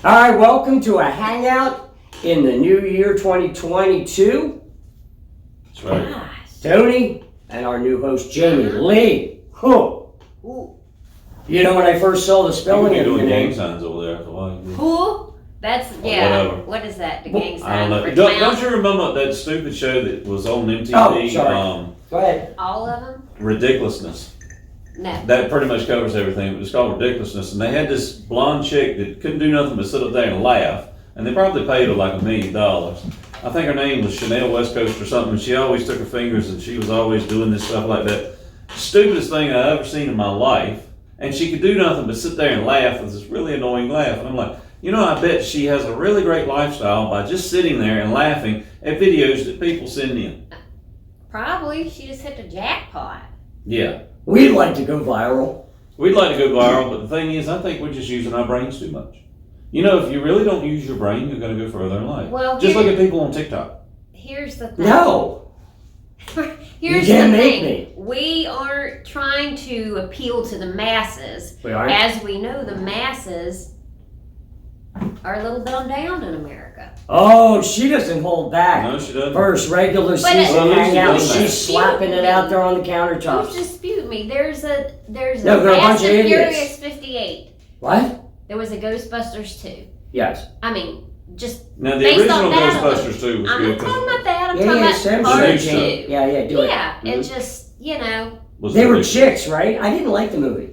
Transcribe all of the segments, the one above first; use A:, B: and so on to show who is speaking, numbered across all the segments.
A: All right, welcome to a hangout in the new year 2022.
B: That's right.
C: Gosh.
A: Tony and our new host, Jayme Leigh. Huh.
C: Ooh.
A: You know, when I first saw the spelling of
B: You're
A: the
B: doing gang
A: name,
B: signs over there after a while.
C: Who? That's, yeah.
B: whatever.
C: What is that? The gang
B: I
C: sign?
B: don't know.
C: for
B: Don't
C: clowns?
B: you remember that stupid show that was on MTV?
A: Oh, sorry. Go ahead.
C: All of them?
B: Ridiculousness.
C: No.
B: That pretty much covers everything. It was called Ridiculousness, and they had this blonde chick that couldn't do nothing but sit up there and laugh, and they probably paid her like $1 million. I think her name was Chanel West Coast or something, and she always took her fingers, and she was always doing this stuff like that. Stupidest thing I ever seen in my life, and she could do nothing but sit there and laugh with this really annoying laugh, and I'm like, you know, I bet she has a really great lifestyle by just sitting there and laughing at videos that people send in.
C: Probably. She just hit the jackpot.
B: Yeah.
A: We'd like to go viral.
B: We'd like to go viral, but the thing is, I think we're just using our brains too much. You know, if you really don't use your brain, you're going to go further in life.
C: Well,
B: just look at people on TikTok.
C: Here's the thing.
A: No.
C: Here's
A: You can't
C: the
A: make
C: thing.
A: me.
C: We aren't trying to appeal to the masses.
A: We aren't.
C: As we know, the masses are a little dumbed down in America.
A: Oh, she doesn't hold back.
B: No, she doesn't.
A: First regular
C: But
A: season
B: Well, at least she
A: hangout, and
B: does that.
A: she's slapping it out there on the
C: Don't
A: countertops.
C: dispute me. There's a
A: No, they're a bunch
C: Fast
A: of
C: and
A: idiots.
C: Furious 58.
A: What?
C: There was a Ghostbusters 2.
A: Yes.
C: I mean, just
B: Now, the
C: based on
B: original
C: that
B: Ghostbusters 2 was
C: I'm
B: good
C: not talking about that. I'm
A: Yeah,
C: talking
A: yeah,
C: about
A: Sam
C: part
B: Shade
C: 2.
B: show.
A: Yeah, do it.
C: Yeah,
B: Mm-hmm.
C: it just, you know,
B: was
A: They were
B: ridiculous.
A: chicks, right? I didn't like the movie.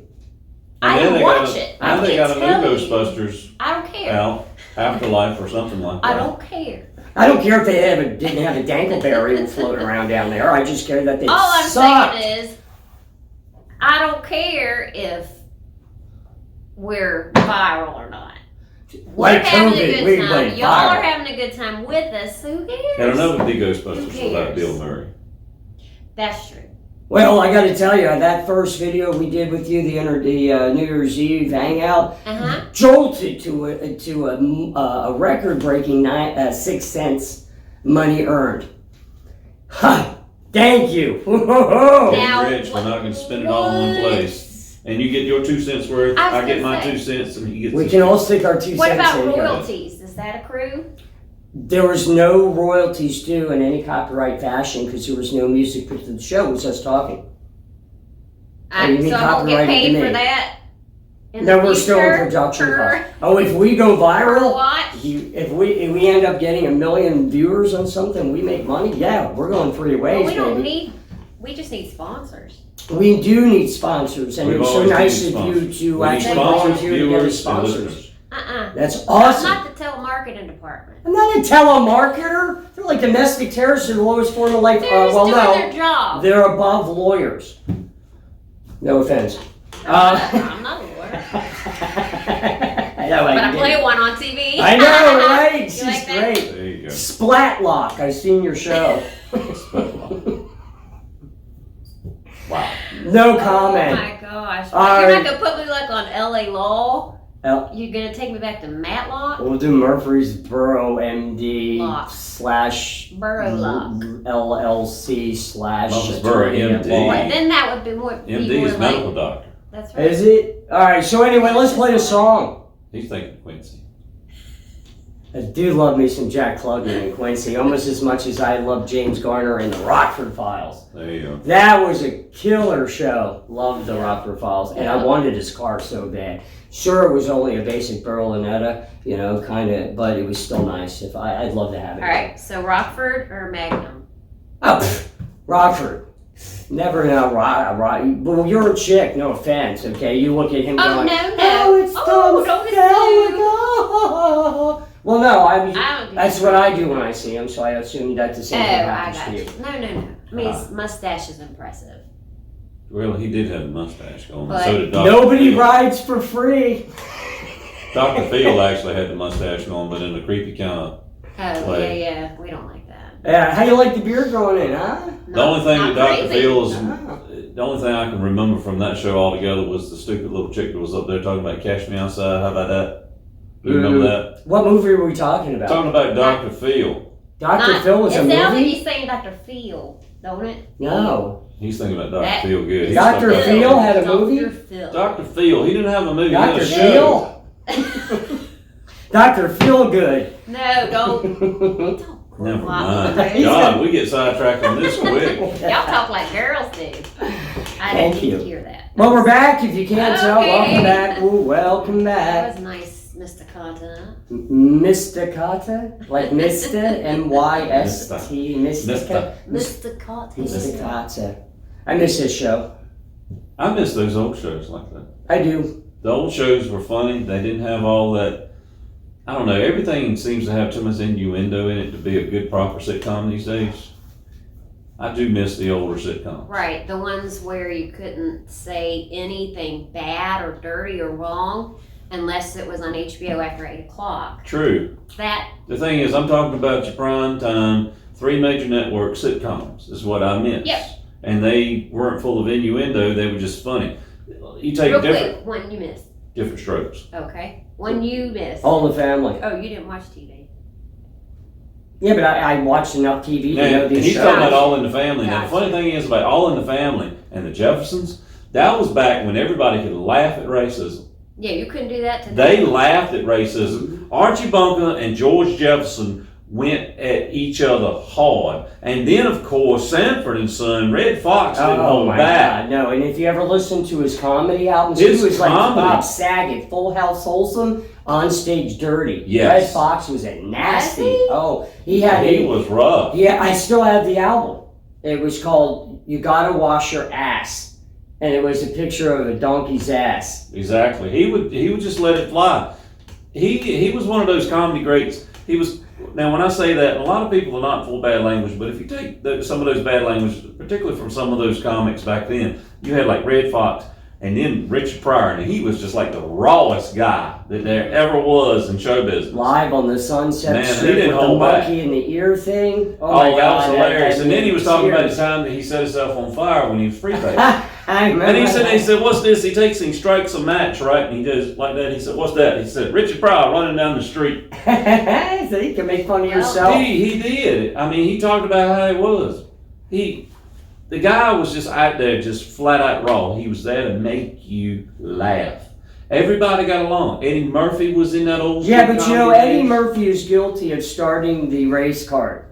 C: I
B: And then
C: didn't
B: they
C: watch
B: got a-
C: it.
B: Now
C: I
B: they got a
C: can't
B: new
C: tell you.
B: Ghostbusters
C: I don't care.
B: out, Afterlife or something like that.
C: I don't care.
A: I don't care if they didn't have a dangleberry floating around down there. I just care that they
C: All I'm
A: sucked.
C: saying is, I don't care if we're viral or not. We're
A: Like
C: having
A: COVID,
C: a
A: we
C: good time.
A: went
C: Y'all
A: viral.
C: are having a good time with us. Who cares?
B: I don't know if it'd be
C: Who
B: Ghostbusters
C: cares?
B: without Bill Murray.
C: That's true.
A: Well, I got to tell you, that first video we did with you, the New Year's Eve hangout, jolted to a record-breaking 6 cents money earned. Ha! Thank you.
B: Getting
C: Now,
B: rich, we're not going to spend it all in one place. And you get your 2 cents worth,
C: I was
B: I get
C: gonna
B: my
C: say.
B: 2 cents, and he gets
A: We
B: his
A: can all stick our 2
C: What
A: cents
C: about
A: in here.
C: royalties? Does that accrue?
A: There was no royalties due in any copyright fashion because there was no music put to the show. It was us talking. you mean
C: So I won't get
A: copyrighted
C: paid
A: to
C: for
A: me?
C: that? In
A: No,
C: the
A: we're still in
C: future?
A: production
C: Per-
A: costs. Oh, if we go
C: per
A: viral,
C: watch?
A: if we end up getting 1 million viewers on something, we make money. Yeah, we're going 3
C: Well,
A: ways,
C: we don't
A: baby.
C: need, we just need sponsors.
A: We do need sponsors, and
B: We've
A: it's so
B: always
A: nice
B: needed
A: of you
B: sponsors.
A: to
B: We need
A: actually
B: sponsors,
A: volunteer to get us
B: viewers, and
A: sponsors.
B: listeners.
A: That's
C: I'm
A: awesome.
C: not the telemarketing department.
A: I'm not a telemarketer. They're like domestic terrorists in the lowest form of life.
C: They're just
A: Well,
C: doing
A: no,
C: their job.
A: they're above lawyers. No offense.
C: I'm not a lawyer.
A: I know,
C: But I
A: did.
C: play one on TV.
A: I know, right?
C: You
A: She's
C: like that?
A: great.
B: There you go.
A: Splatlock. I seen your show.
B: Wow.
A: No
C: Oh
A: comment.
C: my gosh.
A: All
C: You're
A: right.
C: not going to put me like on LA Law?
A: L-
C: You're going to take me back to Matlock?
A: We'll do Murfreesboro MD
C: Lock.
A: /
C: Borough Lock.
A: LLC /
B: Murfreesboro
A: attorney at
B: MD.
A: law.
C: Right, then that would be more.
B: MD is
C: like,
B: medical doctor.
C: That's right.
A: Is it? Alright, so anyway, let's play the song.
B: He's thinking Quincy.
A: I do love me some Jack Klugman and Quincy, almost as much as I love James Garner and the Rockford Files.
B: There you go.
A: That was a killer show. Loved the Rockford Files, and I wanted his car so bad. Sure, it was only a basic Berlinetta, you know, kind of, but it was still nice. I'd love to have it.
C: All right, so Rockford or Magnum?
A: Oh, Rockford. Never know, well, you're a chick, no offense, okay? You look at him
C: Oh,
A: going,
C: no.
A: oh, it's
C: Oh, don't
A: Tom Selleck. Well, no,
C: I don't do
A: that's
C: that.
A: what I do when I see him, so I assume that the
C: Oh,
A: same thing
C: I
A: happens
C: got
A: to
C: you.
A: you.
C: No. I mean, his mustache is impressive.
B: Well, he did have a mustache going.
C: But-
B: So did Dr.
A: Nobody
B: Phil.
A: rides for free.
B: Dr. Phil actually had the mustache going, but in a creepy kind of.
C: Oh,
B: Like-
C: yeah. We don't like that.
A: Yeah, how you like the beard growing in, huh?
B: The only thing that Dr.
C: crazy.
B: Phil is,
A: No.
B: the only thing I can remember from that show altogether was the stupid little chick that was up there talking about Cash Me Outside. How about that? Do you remember that?
A: What movie were we talking about?
B: Talking about Dr. Phil.
A: Dr. Phil was a
C: It sounds like
A: movie?
C: he's saying Dr. Phil, don't it?
A: No.
B: He's thinking about Dr.
C: That-
B: Phil good. He's
A: Dr.
B: talking about-
A: Phil had a movie?
C: Dr. Phil.
B: Dr. Phil. He didn't have a movie. He had
A: Dr.
B: a show.
A: Phil? Dr. Feelgood.
C: No, don't.
B: Never mind. God, we get sidetracked on this quick.
C: Y'all talk like girls do. I
A: Thank
C: didn't
A: you.
C: hear that.
A: Well, we're back. If you can't tell,
C: Okay.
A: welcome back. Ooh, welcome
C: That
A: back.
C: was nice, Mr. Continent.
A: Mysticata? Like Mista? M-Y-S-T. Mystica?
C: Mr. Continent.
A: Mysticata. I miss this show.
B: I miss those old shows like that.
A: I do.
B: The old shows were funny. They didn't have all that. I don't know. Everything seems to have too much innuendo in it to be a good, proper sitcom these days. I do miss the older sitcoms.
C: Right, the ones where you couldn't say anything bad or dirty or wrong unless it was on HBO after 8 o'clock.
B: True.
C: That,
B: The thing is, I'm talking about your prime time, 3 major network sitcoms is what I miss.
C: Yep.
B: And they weren't full of innuendo. They were just funny. You take
C: real
B: different
C: quick, one you missed.
B: different strokes.
C: Okay, one you missed.
A: All in the Family.
C: Oh, you didn't watch TV.
A: Yeah, but I watched enough TV to know
B: And
A: these
B: he's
A: shows.
B: talking about All in the Family. Now, the
C: Gotcha.
B: funny thing is about All in the Family and the Jeffersons, that was back when everybody could laugh at racism.
C: Yeah, you couldn't do that today.
B: They laughed at racism. Archie Bunker and George Jefferson went at each other hard. And then, of course, Sanford and Son, Red Fox didn't
A: Oh
B: hold
A: my
B: back.
A: God, no! And if you ever listen to his comedy albums,
B: His
A: he was like
B: comedy.
A: Bob Saget, Full House Wholesome, on stage dirty.
B: Yes.
A: Red Fox was a nasty.
C: Was he?
A: Oh, he had
B: He was rough.
A: Yeah, I still have the album. It was called "You Gotta Wash Your Ass," and it was a picture of a donkey's ass.
B: Exactly. He would just let it fly. He was one of those comedy greats. He was. Now, when I say that, a lot of people are not full bad language, but if you take some of those bad language, particularly from some of those comics back then, you had like Red Fox and then Richard Pryor, and he was just like the rawest guy that there ever was in show business.
A: Live on the Sunset
B: Man, he
A: Strip
B: didn't
A: with the
B: hold back.
A: monkey in the ear thing.
B: Oh,
A: my
B: that
A: God,
B: was hilarious.
A: that
B: And then he was talking about the
A: tears.
B: time that he set himself on fire when he was free paid.
A: I remember
B: And he said,
A: that.
B: what's this? He takes and he strikes a match, right? And he does like that. He said, what's that? He said, Richard Pryor running down the street.
A: So you can make fun of yourself.
B: He did. I mean, he talked about how it was. The guy was just out there, just flat out raw. He was there to make you laugh. Everybody got along. Eddie Murphy was in that old
A: Yeah,
B: school
A: but you know,
B: comedy
A: Eddie
B: days.
A: Murphy is guilty of starting the race card.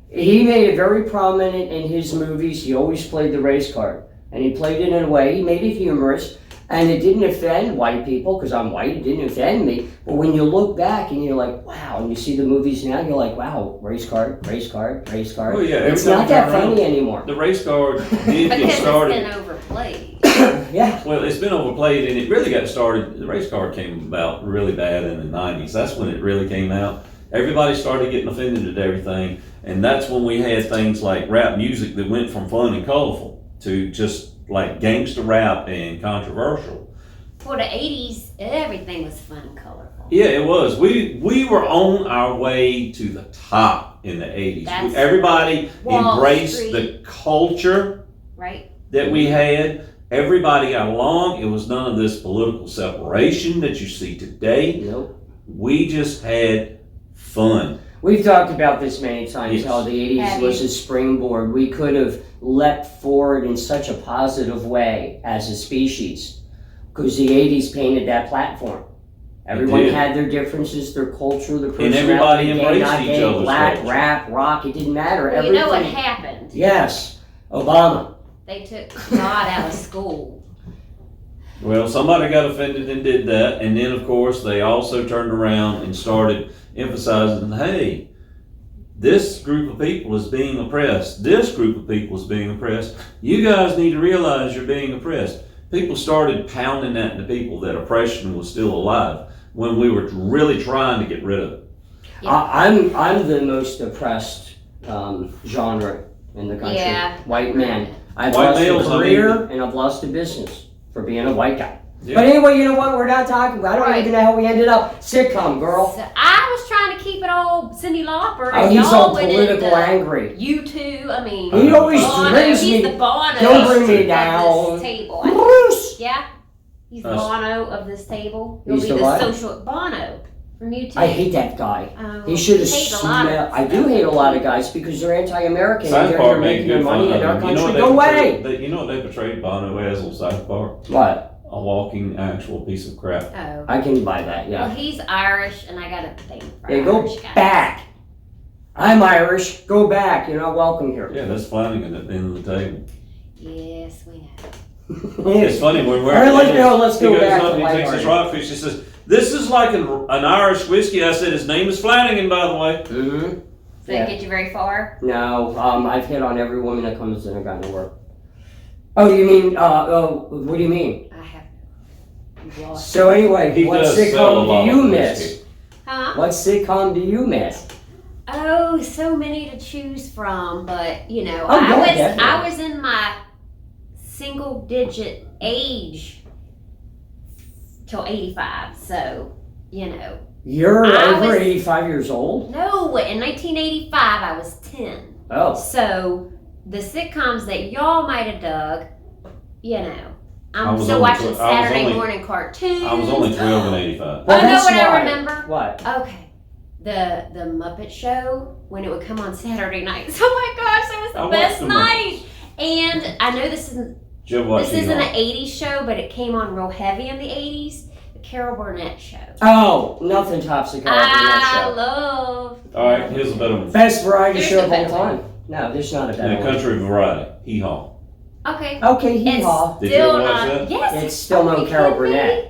A: He made it very prominent in his movies. He always played the race card. And he played it in a way, he made it humorous. And it didn't offend white people, because I'm white, it didn't offend me. But when you look back and you're like, wow, and you see the movies now, you're like, wow, race card, race card, race card.
B: Oh, yeah,
A: It's
B: every time
A: not
B: you
A: that
B: turn around,
A: funny anymore.
B: The race card did
C: Because
B: get started.
C: it's been overplayed.
A: Yeah.
B: Well, it's been overplayed, and it really got started. The race card came about really bad in the 90s. That's when it really came out. Everybody started getting offended at everything, and that's when we had things like rap music that went from fun and colorful to just like gangster rap and controversial.
C: For the 80s, everything was fun and colorful.
B: Yeah, it was. We were on our way to the top in the 80s.
C: That's
B: Everybody
C: Wall
B: embraced
C: Street.
B: the culture
C: Right?
B: that we had. Everybody got along. It was none of this political separation that you see today.
A: Nope.
B: We just had fun.
A: We've talked about this many times,
B: Yes.
A: how the 80s
C: Have
A: was
C: you?
A: a springboard. We could have leapt forward in such a positive way as a species, because the 80s painted that platform. Everyone
B: did.
A: had their differences, their culture, their personality.
B: And everybody
A: gay,
B: embraced
A: not
B: each
A: gay,
B: other's
A: black,
B: culture.
A: rap, rock, it didn't matter.
C: Well, you
A: Everything.
C: know what happened?
A: Yes, Obama.
C: They took God out of school.
B: Well, somebody got offended and did that. And then, of course, they also turned around and started emphasizing, hey, this group of people is being oppressed. This group of people is being oppressed. You guys need to realize you're being oppressed. People started pounding that into people that oppression was still alive when we were really trying to get rid of it.
C: Yeah.
A: I'm the most oppressed genre in the country.
C: Yeah.
A: White man. I've
B: White
A: lost
B: males,
A: a
B: I
A: career
B: mean-
A: and I've lost a business for being a white guy.
B: Yeah.
A: But anyway, you know what? We're not talking about. I don't
C: Right.
A: even know how we ended up. Sitcom, girl.
C: So I was trying to keep it all Cyndi Lauper.
A: Oh,
C: And
A: he's
C: y'all
A: all
C: went
A: political
C: into
A: angry.
C: You too. I mean,
A: He always
C: Bono,
A: brings
C: he's
A: me.
C: the Bono
A: Don't bring me
C: of
A: down.
C: this table.
A: Bruce.
C: Yeah, he's the
B: Us.
C: Bono of this table. He'll
A: He's
C: be
A: the
C: the
A: what?
C: social Bono from you too.
A: I hate that guy.
C: Oh,
A: He should have
C: hate a lot of
A: smelled. I do hate a lot of guys because they're anti-American and
B: South
A: they're
B: Park made
A: making their
B: good fun
A: money
B: of
A: in our
B: him. You know
A: country.
B: what
A: Go
B: they
A: away.
B: portrayed- You know what they portrayed Bono as on South Park?
A: What?
B: a walking actual piece of crap.
C: Oh.
A: I can buy that,
C: Well,
A: yeah.
C: he's Irish, and I got a thing for
A: Yeah, go
C: Irish guys.
A: back. I'm Irish. Go back. You're not welcome here.
B: Yeah, that's Flanagan at the end of the table.
C: Yes, we know.
B: It's funny when we're.
A: All right, let's go back to
B: He takes his
A: lighthearted.
B: rockfish. He says, "This is like an Irish whiskey." I said, "His name is Flanagan, by the way."
A: Mm-hmm.
C: Does that get you very far?
A: No, I've hit on every woman that comes in and got to work. Oh, you mean, what do you mean?
C: I have no. Lost.
A: So anyway,
B: He
A: what
B: does sell a
A: sitcom
B: lot
A: do you
B: of
A: miss?
B: whiskey.
C: Huh?
A: What sitcom do you miss?
C: Oh, so many to choose from, but you know,
A: Oh, yeah, definitely.
C: I was in my single digit age till 85, so you know.
A: You're
C: I
A: over
C: was-
A: 85 years old?
C: No, in 1985 I was 10.
A: Oh.
C: So the sitcoms that y'all might have dug, you know,
B: I
C: I'm
B: was
C: still
B: only
C: watching
B: tw- I was
C: Saturday
B: only-
C: morning cartoons.
B: I was only 12 in 85.
A: Well,
C: Oh, know
A: that's
C: what I
A: why.
C: remember?
A: What?
C: Okay. The Muppet Show, when it would come on Saturday nights. Oh my gosh, that was
B: I
C: the
B: watched
C: best
B: the
C: night. And I know this isn't an 80s show, but it came on real heavy in the 80s. The Carol Burnett Show.
A: Oh, nothing tops the Carol Burnett
C: I
A: show.
C: love.
B: All right, here's a better one.
A: Best variety
C: There's
A: show
C: a
A: of all
C: better one.
A: time. No, there's not a
B: In
A: better
B: a
A: one.
B: country variety, Hee Haw.
C: Okay.
A: Okay,
C: It's
A: hee-haw.
B: Did you
C: still
B: ever watch
C: not.
B: that?
C: Yes.
A: It's still no
C: Are you
A: Carol
C: kidding me?
A: Burnett.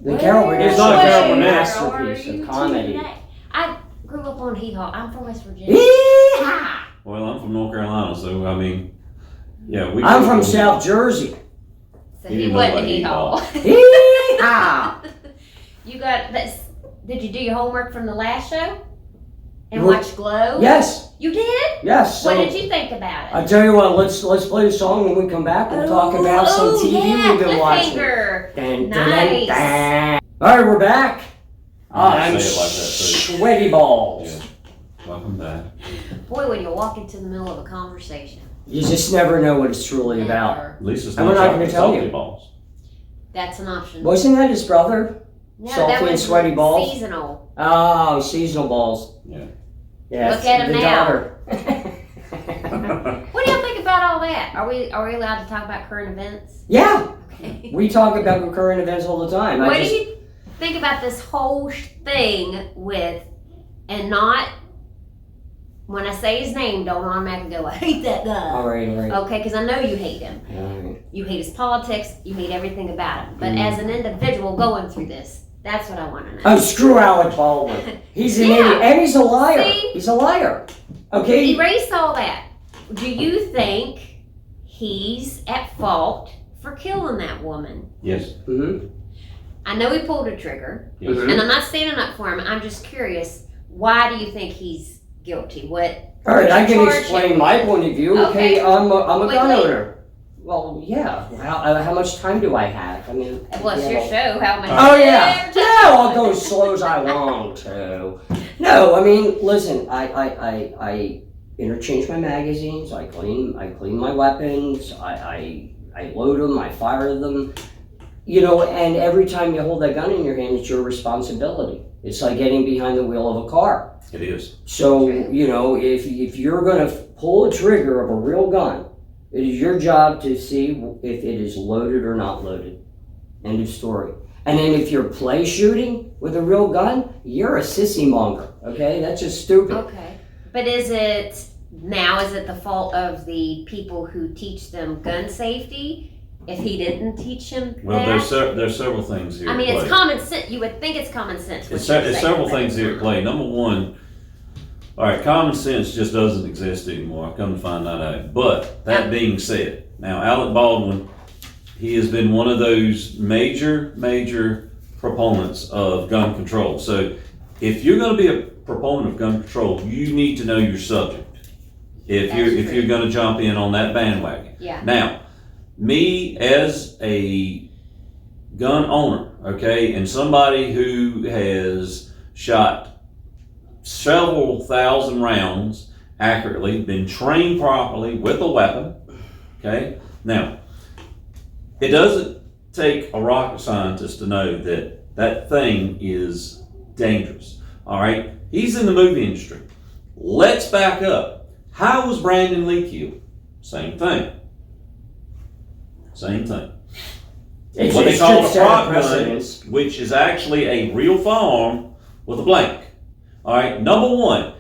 A: The Carol Burnett
B: It's
A: show
B: not
A: is
B: Carol
A: a
B: Burnett.
A: masterpiece
C: Are you
A: of comedy.
C: kidding me? I grew up on Hee Haw. I'm from West Virginia.
A: Yee-haw!
B: Well, I'm from North Carolina, so I mean, yeah, we.
A: I'm from South Jersey.
C: So
B: You
C: he
B: know
C: wasn't
B: what
C: Hee
B: Hee
C: Haw.
A: Yee-haw!
C: You got this. Did you do your homework from the last show? And
A: What?
C: watch Glow?
A: Yes,
C: You did?
A: yes.
C: What
A: So,
C: did you think about it?
A: I tell you what, let's play the song when we come back. We'll talk about some TV
C: yeah,
A: we've been watching.
C: cliffhanger.
A: Dun, dun,
C: Nice.
A: dun, dun. All right, we're back.
B: I
A: I'm
B: say it like that,
A: sweaty balls.
B: Yeah. Welcome back.
C: Boy, when you walk into the middle of a conversation.
A: You just never know what it's truly about.
C: Never.
B: At least it's
A: And
B: not
A: we're not gonna
B: chocolate
A: tell
B: salty
A: you.
B: balls.
C: That's an option.
A: Wasn't that his brother?
C: No,
A: salty
C: that
A: and
C: was
A: sweaty balls?
C: Seasonal.
A: Oh, seasonal balls.
B: Yeah.
A: Yeah,
C: Look at him
A: the
C: now.
A: daughter.
C: What do y'all think about all that? Are we allowed to talk about current events?
A: Yeah,
C: Okay.
A: we talk about current events all the time.
C: What do you think about this whole thing with, and not, when I say his name, don't automatically go, I hate that guy.
A: All right, all right.
C: Okay, because I know you hate him.
A: All right.
C: You hate his politics, you hate everything about him. But
A: Mm.
C: as an individual going through this, that's what I want to know.
A: Oh, screw Alec Baldwin. He's an
C: Yeah.
A: idiot, and he's a liar.
C: See?
A: He's a liar. Okay.
C: Erase all that. Do you think he's at fault for killing that woman?
B: Yes.
A: Mm-hmm.
C: I know he pulled a trigger,
B: Yes.
A: Mhm.
C: and I'm not standing up for him. I'm just curious. Why do you think he's guilty? What?
A: All right, I can
C: Charge
A: explain
C: him.
A: my point of view. Okay,
C: Okay.
A: I'm a gun
C: Quickly.
A: owner. Well, yeah. How much time do I have? I mean,
C: Well, it's
A: yeah,
C: your
A: well-
C: show. How much?
A: Oh yeah, yeah. I'll go as slow as I want to. No, I mean, listen. I interchange my magazines. I clean my weapons. I load them. I fire them. You know, and every time you hold that gun in your hand, it's your responsibility. It's like getting behind the wheel of a car.
B: It is.
A: So,
C: True.
A: you know, if you're going to pull a trigger of a real gun, it is your job to see if it is loaded or not loaded. End of story. And then if you're play shooting with a real gun, you're a sissy monger. Okay? That's just stupid.
C: Okay, but is it the fault of the people who teach them gun safety? If he didn't teach him
B: Well,
C: that?
B: there's several things here.
C: I mean,
B: at
C: it's
B: play.
C: common sense. You would think it's common sense. what
B: It's
C: you're
B: it's
C: saying,
B: several
C: but-
B: things here at play. Number one, all right, common sense just doesn't exist anymore. I've come to find that out. But that being said, now Alec Baldwin, he has been one of those major proponents of gun control. So if you're going to be a proponent of gun control, you need to know your subject. If
C: That's
B: you're going to jump in on that bandwagon.
C: Yeah.
B: Now, me as a gun owner, okay, and somebody who has shot several thousand rounds accurately, been trained properly with a weapon, okay. Now, it doesn't take a rocket scientist to know that that thing is dangerous, all right. He's in the movie industry. Let's back up. How was Brandon Lee killed? Same thing.
A: It
B: what they
A: should
B: call a
A: set a
B: prop gun,
A: precedence.
B: which is actually a real firearm with a blank. All right, number one,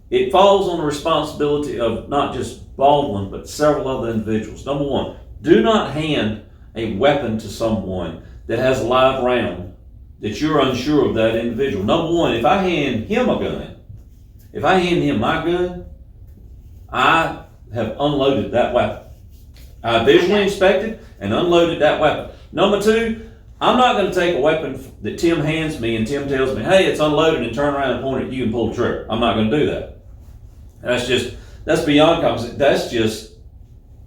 B: it falls on the responsibility of not just Baldwin, but several other individuals. Number one, do not hand a weapon to someone that has a live round that you're unsure of that individual. Number one, if I hand him a gun, if I hand him my gun, I have unloaded that weapon. I visually inspected and unloaded that weapon. Number two, I'm not going to take a weapon that Tim hands me and Tim tells me, hey, it's unloaded, and turn around and point at you and pull the trigger. I'm not going to do that. That's beyond conversation. That's just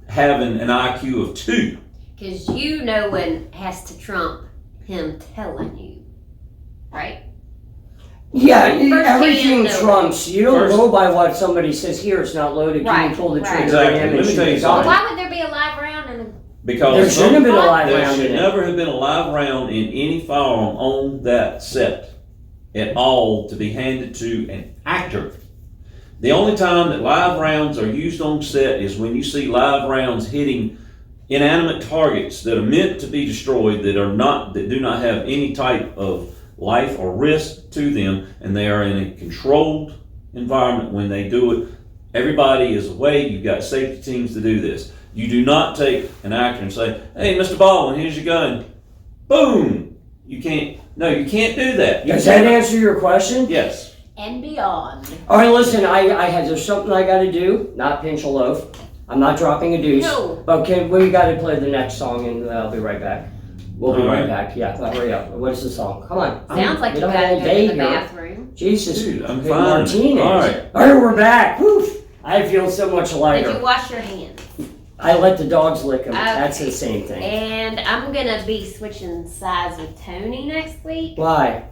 B: having an IQ of 2.
C: Because you know when has to trump him telling you, right?
A: Yeah,
C: First
A: everything
C: hand,
A: trumps. You don't
B: First-
A: go by what somebody says, here, it's not loaded, can
C: Right,
A: you pull the
C: right.
A: trigger?
B: Exactly.
A: and
B: Let me
A: shoot
B: tell you
A: the
B: something.
A: gun?
C: Why would there be a live round and a
B: Because
A: There shouldn't have been a live
B: there
A: round
B: should
A: in it.
B: never have been a live round in any firearm on that set at all to be handed to an actor. The only time that live rounds are used on set is when you see live rounds hitting inanimate targets that are meant to be destroyed, that do not have any type of life or risk to them, and they are in a controlled environment when they do it. Everybody is away. You've got safety teams to do this. You do not take an actor and say, hey, Mr. Baldwin, here's your gun. Boom! You can't do that.
A: Does that answer your question?
B: Yes.
C: and beyond?
A: All right, listen, there's something I gotta do, not pinch a loaf. I'm not dropping a deuce.
C: No.
A: Okay, we gotta play the next song and I'll be right back. We'll be
B: All
A: right
B: right.
A: back. Yeah, hurry up. What is the song? Come on.
C: Sounds like
A: We
C: you
A: don't
C: gotta
A: have
C: go
A: all
C: to
A: day
C: the
A: here.
C: bathroom.
A: Jesus.
B: Dude, I'm
A: Hey,
B: fine.
A: Martinez.
B: All right.
A: All right, we're back. Woo. I feel so much
C: Did you
A: lighter.
C: wash your hands?
A: I let the dogs lick them.
C: Okay.
A: That's the same thing.
C: And I'm gonna be switching sides with Tony next week.
A: Why?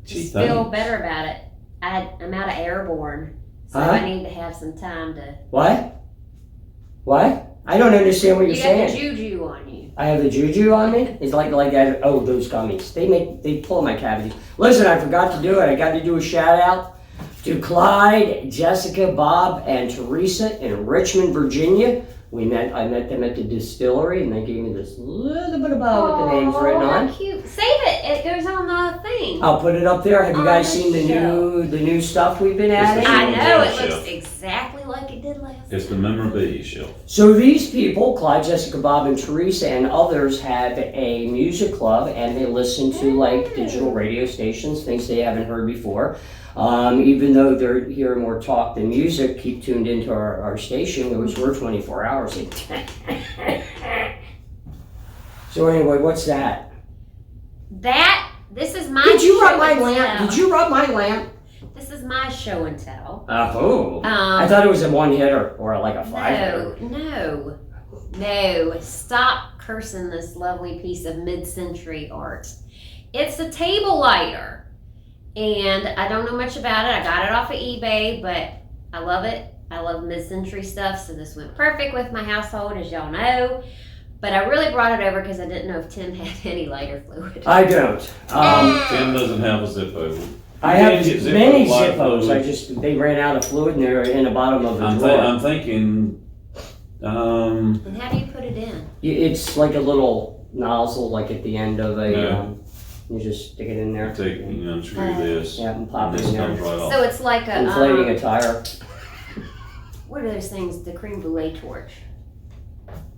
C: Just
B: Gee,
C: feel
B: thanks.
C: better about it. I'm out of airborne, so
A: Huh?
C: I need to have some time to.
A: What? What? I don't understand what you're
C: You got the
A: saying.
C: juju on you.
A: I have the juju on me? It's like that. Oh, those gummies. They pull my cavities. Listen, I forgot to do it. I got to do a shout out to Clyde, Jessica, Bob, and Teresa in Richmond, Virginia. I met them at the distillery, and they gave me this little bit about with the names written on.
C: How cute. Save it. It goes on the thing.
A: I'll put it up there. Have you
C: On
A: guys
C: the
A: seen the
C: shelf.
A: new stuff we've been
B: It's the
A: adding?
C: I know it
B: Shelf.
C: looks exactly like it did last.
B: It's the memorabilia shelf.
A: So these people, Clyde, Jessica, Bob, and Teresa, and others, have a music club, and they listen to like digital radio stations, things they haven't heard before. Even though they're hearing more talk than music, keep tuned into our station, which we're 24 hours. So anyway, what's that?
C: This is my.
A: Did you rub
C: show
A: my
C: and
A: lamp?
C: tell.
A: Did you rub my lamp?
C: This is my show and tell.
A: Oh. I thought it was a one hitter or like a five hitter.
C: No. Stop cursing this lovely piece of mid-century art. It's a table lighter. And I don't know much about it. I got it off of eBay, but I love it. I love mid-century stuff, so this went perfect with my household, as y'all know. But I really brought it over because I didn't know if Tim had any lighter fluid.
A: I don't.
B: Tim doesn't have a Zippo.
A: I have
B: You can get
A: many
B: light
A: Zippos.
B: fluid.
A: They ran out of fluid and they're in the bottom of the
B: I'm
A: drawer.
B: thinking,
C: And how do you put it in?
A: It's like a little nozzle, like at the end of a.
B: No.
A: You just stick it in there.
B: unscrew this,
A: Yeah, and
B: and
A: pop it
B: this
A: in there.
B: comes right off.
C: So it's like a,
A: Inflating a tire.
C: what are those things? The creme brulee torch.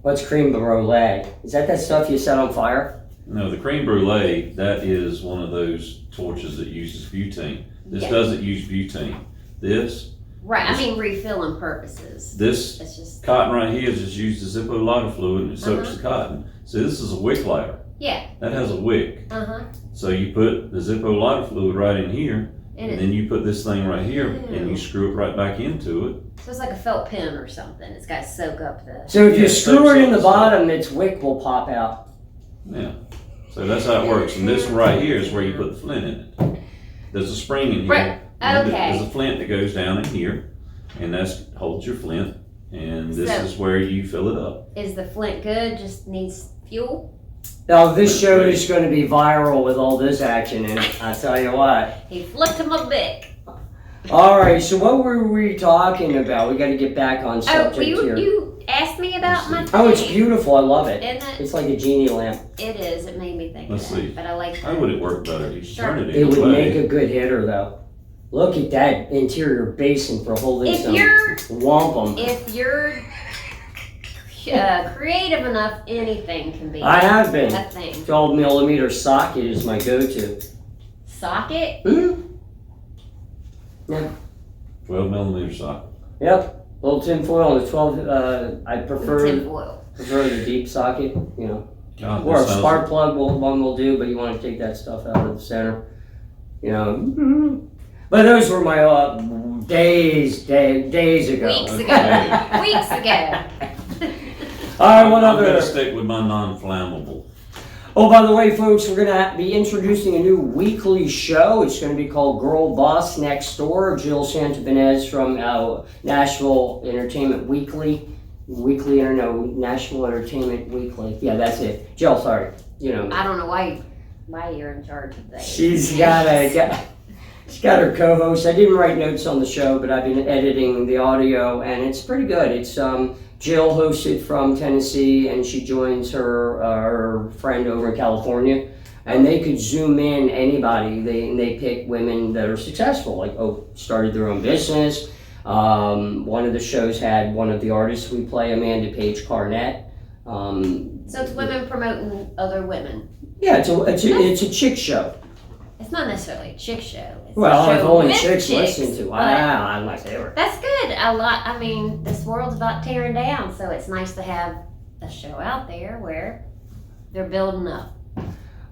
A: What's creme brulee? Is that stuff you set on fire?
B: No, the creme brulee, that is one of those torches that uses butane. This
C: Yeah.
B: doesn't use butane.
C: Right, I mean refilling purposes.
B: This
C: It's just,
B: cotton right here is just used as Zippo lighter fluid and it soaks
C: Uh-huh.
B: the cotton. So this is a wick lighter.
C: yeah,
B: That has a wick.
C: uh-huh.
B: So you put the Zippo lighter fluid right in here,
C: And
B: and then you put this thing right here, and
C: Ew.
B: you screw it right back into it.
C: So it's like a felt pen or something. It's got to soak up the.
A: So if you
B: Yeah,
A: screw it in the
B: so-
A: bottom, its wick will pop out.
B: Yeah. So that's how it works. And this one right here is where you put the flint in it. There's a spring in here.
C: Right.
B: and
C: Okay.
B: There's a flint that goes down in here, and that holds your flint. And this
C: So-
B: is where you fill it up.
C: Is the flint good? Just needs fuel?
A: Now this show is going to be viral with all this action in it. I tell you what.
C: He flicked him a bit.
A: All right. So what were we talking about? We got to get back on
C: Oh,
A: subject here.
C: asked me about my
A: Oh, it's
C: thing.
A: beautiful. I love it.
C: Isn't it?
A: It's like a genie lamp.
C: It is. It made me think
B: Let's
C: of that.
B: see.
C: But I like
B: How would it work better? You
C: Sure.
B: turn it
A: It
B: either
A: would
B: way.
A: make a good hitter, though. Look at that interior basin for holding
C: If
A: some
C: you're
A: wampum.
C: If you're creative enough, anything can be
A: I have been.
C: a thing.
A: 12mm socket is my go-to.
C: Socket?
A: Hmm?
B: 12mm socket.
A: Yep. Little tin foil and a 12. I prefer
C: Tinfoil.
A: the deep socket. You know,
B: God,
A: or a
B: this sounds-
A: spark plug one will do, but you want to take that stuff out of the center. You know. But those were my days ago.
C: Weeks ago.
B: Okay.
C: Weeks ago.
A: All right, what
B: I'm
A: other?
B: gonna stick with my non-flammable.
A: Oh, by the way, folks, we're going to be introducing a new weekly show. It's going to be called Girl Boss Next Door. Jill Santabanez from Nashville Entertainment Weekly. Nashville Entertainment Weekly. Yeah, that's it. Jill, sorry. You know.
C: I don't know why you're in charge of that.
A: She's got her co-host. I didn't write notes on the show, but I've been editing the audio, and it's pretty good. It's Jill hosted from Tennessee, and she joins her friend over in California, and they could zoom in anybody. They pick women that are successful, like started their own business. One of the shows had one of the artists we play, Amanda Page Carnett.
C: So it's women promoting other women.
A: Yeah, it's a chick show.
C: It's not necessarily a chick show. It's
A: Well,
C: a
A: if
C: show
A: only
C: with
A: chicks
C: chicks,
A: listen to.
C: but
A: Wow, I'm my favorite.
C: that's good. I mean, this world's about tearing down, so it's nice to have a show out there where they're building up.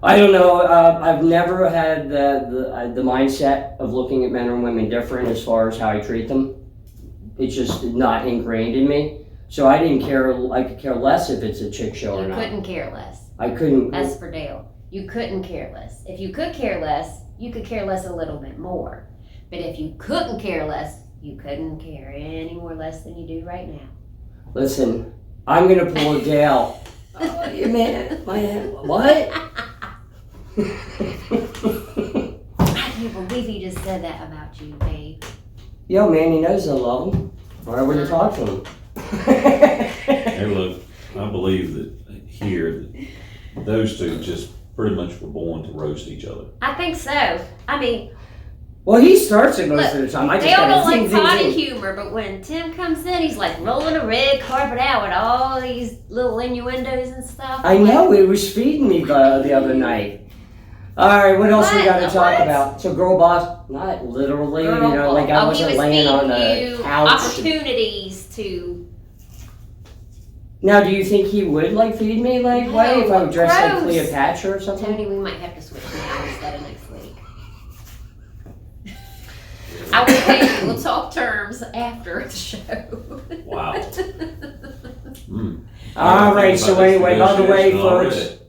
A: I don't know. I've never had the mindset of looking at men and women different as far as how I treat them. It's just not ingrained in me. So I didn't care. I could care less if it's a chick show or
C: You
A: not.
C: couldn't care less.
A: I couldn't.
C: As for Dale, you couldn't care less. If you could care less, you could care less a little bit more. But if you couldn't care less, you couldn't care any more less than you do right now.
A: Listen, I'm gonna pull a Dale. What?
C: I can't believe you just said that about you, babe.
A: Yo, man, he knows I love him. Or I wouldn't talk to him.
B: Hey, look, I believe that here, that those two just pretty much were born to roast each other.
C: I think so. I mean,
A: Well, he starts it most
C: look,
A: of the time. I just
C: Dale
A: gotta
C: don't like
A: zing, zing,
C: potty
A: zing.
C: humor, but when Tim comes in, he's like rolling a red carpet out with all these little innuendos and stuff.
A: I know, it was feeding me the other night. All right, what else we got to talk
C: What?
A: about? So, girl boss, not literally,
C: Girl,
A: you know, like I
C: he
A: wasn't
C: was
A: laying on
C: feeding
A: the
C: you
A: couch.
C: opportunities to.
A: Now, do you think he would like feed me like
C: No,
A: way if I would dress like
C: gross.
A: Cleopatra or something?
C: Tony, we might have to switch now instead of next week. I will tell you, we'll talk terms after the show.
B: Wow.
A: All right, so anyway, by the way,
B: Negotiation
A: folks,
B: already.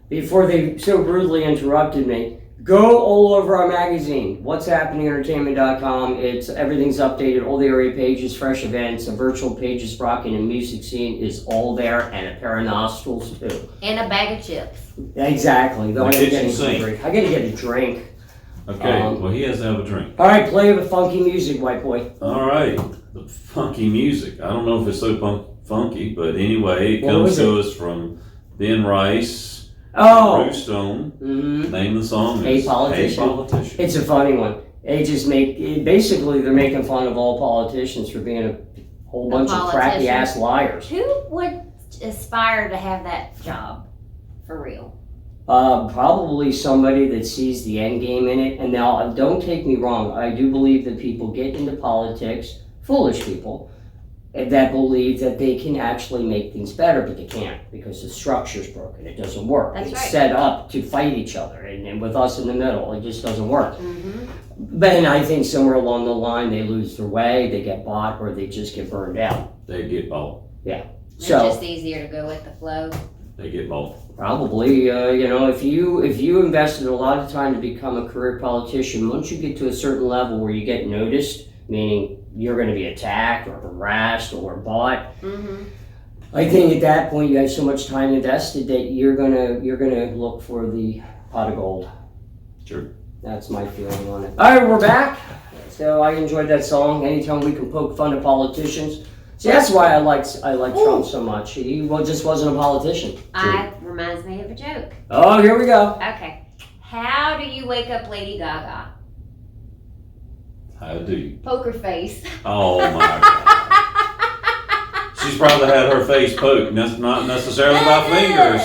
A: before they so rudely interrupted me, go all over our magazine, what'shappeningentertainment.com. Everything's updated, all the area pages, fresh events, a virtual pages, rockin' and music scene is all there, and a pair of nostrils too.
C: And a bag of chips.
A: Exactly. Though
B: The
A: I'm
B: kitchen
A: getting
B: sink.
A: hungry. I gotta get a drink.
B: Okay, well, he has to have a drink.
A: All right, play the funky music, white boy.
B: All right, the funky music. I don't know if it's so funky, but anyway, it
A: What
B: comes
A: was
B: to us from Ben Rice,
A: Oh,
B: Bruce Stone.
A: mhm.
B: Name of the song
A: Hey,
B: is
A: Politician.
B: Hey Politician.
A: It's a funny one. They just basically they're making fun of all politicians for being a whole bunch of crappy ass liars.
C: Who would aspire to have that job? For real.
A: Probably somebody that sees the end game in it. And now, don't take me wrong. I do believe that people get into politics, foolish people, that believe that they can actually make things better, but they can't because the structure's broken. It doesn't work.
C: That's
A: It's
C: right.
A: set up to fight each other, and with us in the middle, it just doesn't work.
C: Mm-hmm.
A: But I think somewhere along the line, they lose their way, they get bought, or they just get burned out.
B: They get bought.
C: It's
A: So
C: just easier to go with the flow.
B: They get bought.
A: probably, if you invested a lot of time to become a career politician, once you get to a certain level where you get noticed, meaning you're going to be attacked or harassed or bought,
C: Mm-hmm.
A: I think at that point you have so much time invested that you're gonna look for the pot of gold.
B: Sure.
A: That's my feeling on it. All right, we're back. So I enjoyed that song. Anytime we can poke fun at politicians, it's See, that's why I like Trump so much. He just wasn't a politician.
C: Reminds me of a joke.
A: Oh, here we go.
C: Okay. How do you wake up Lady Gaga?
B: How do you?
C: Poker face.
B: Oh my God. She's probably had her face poked, not necessarily by fingers.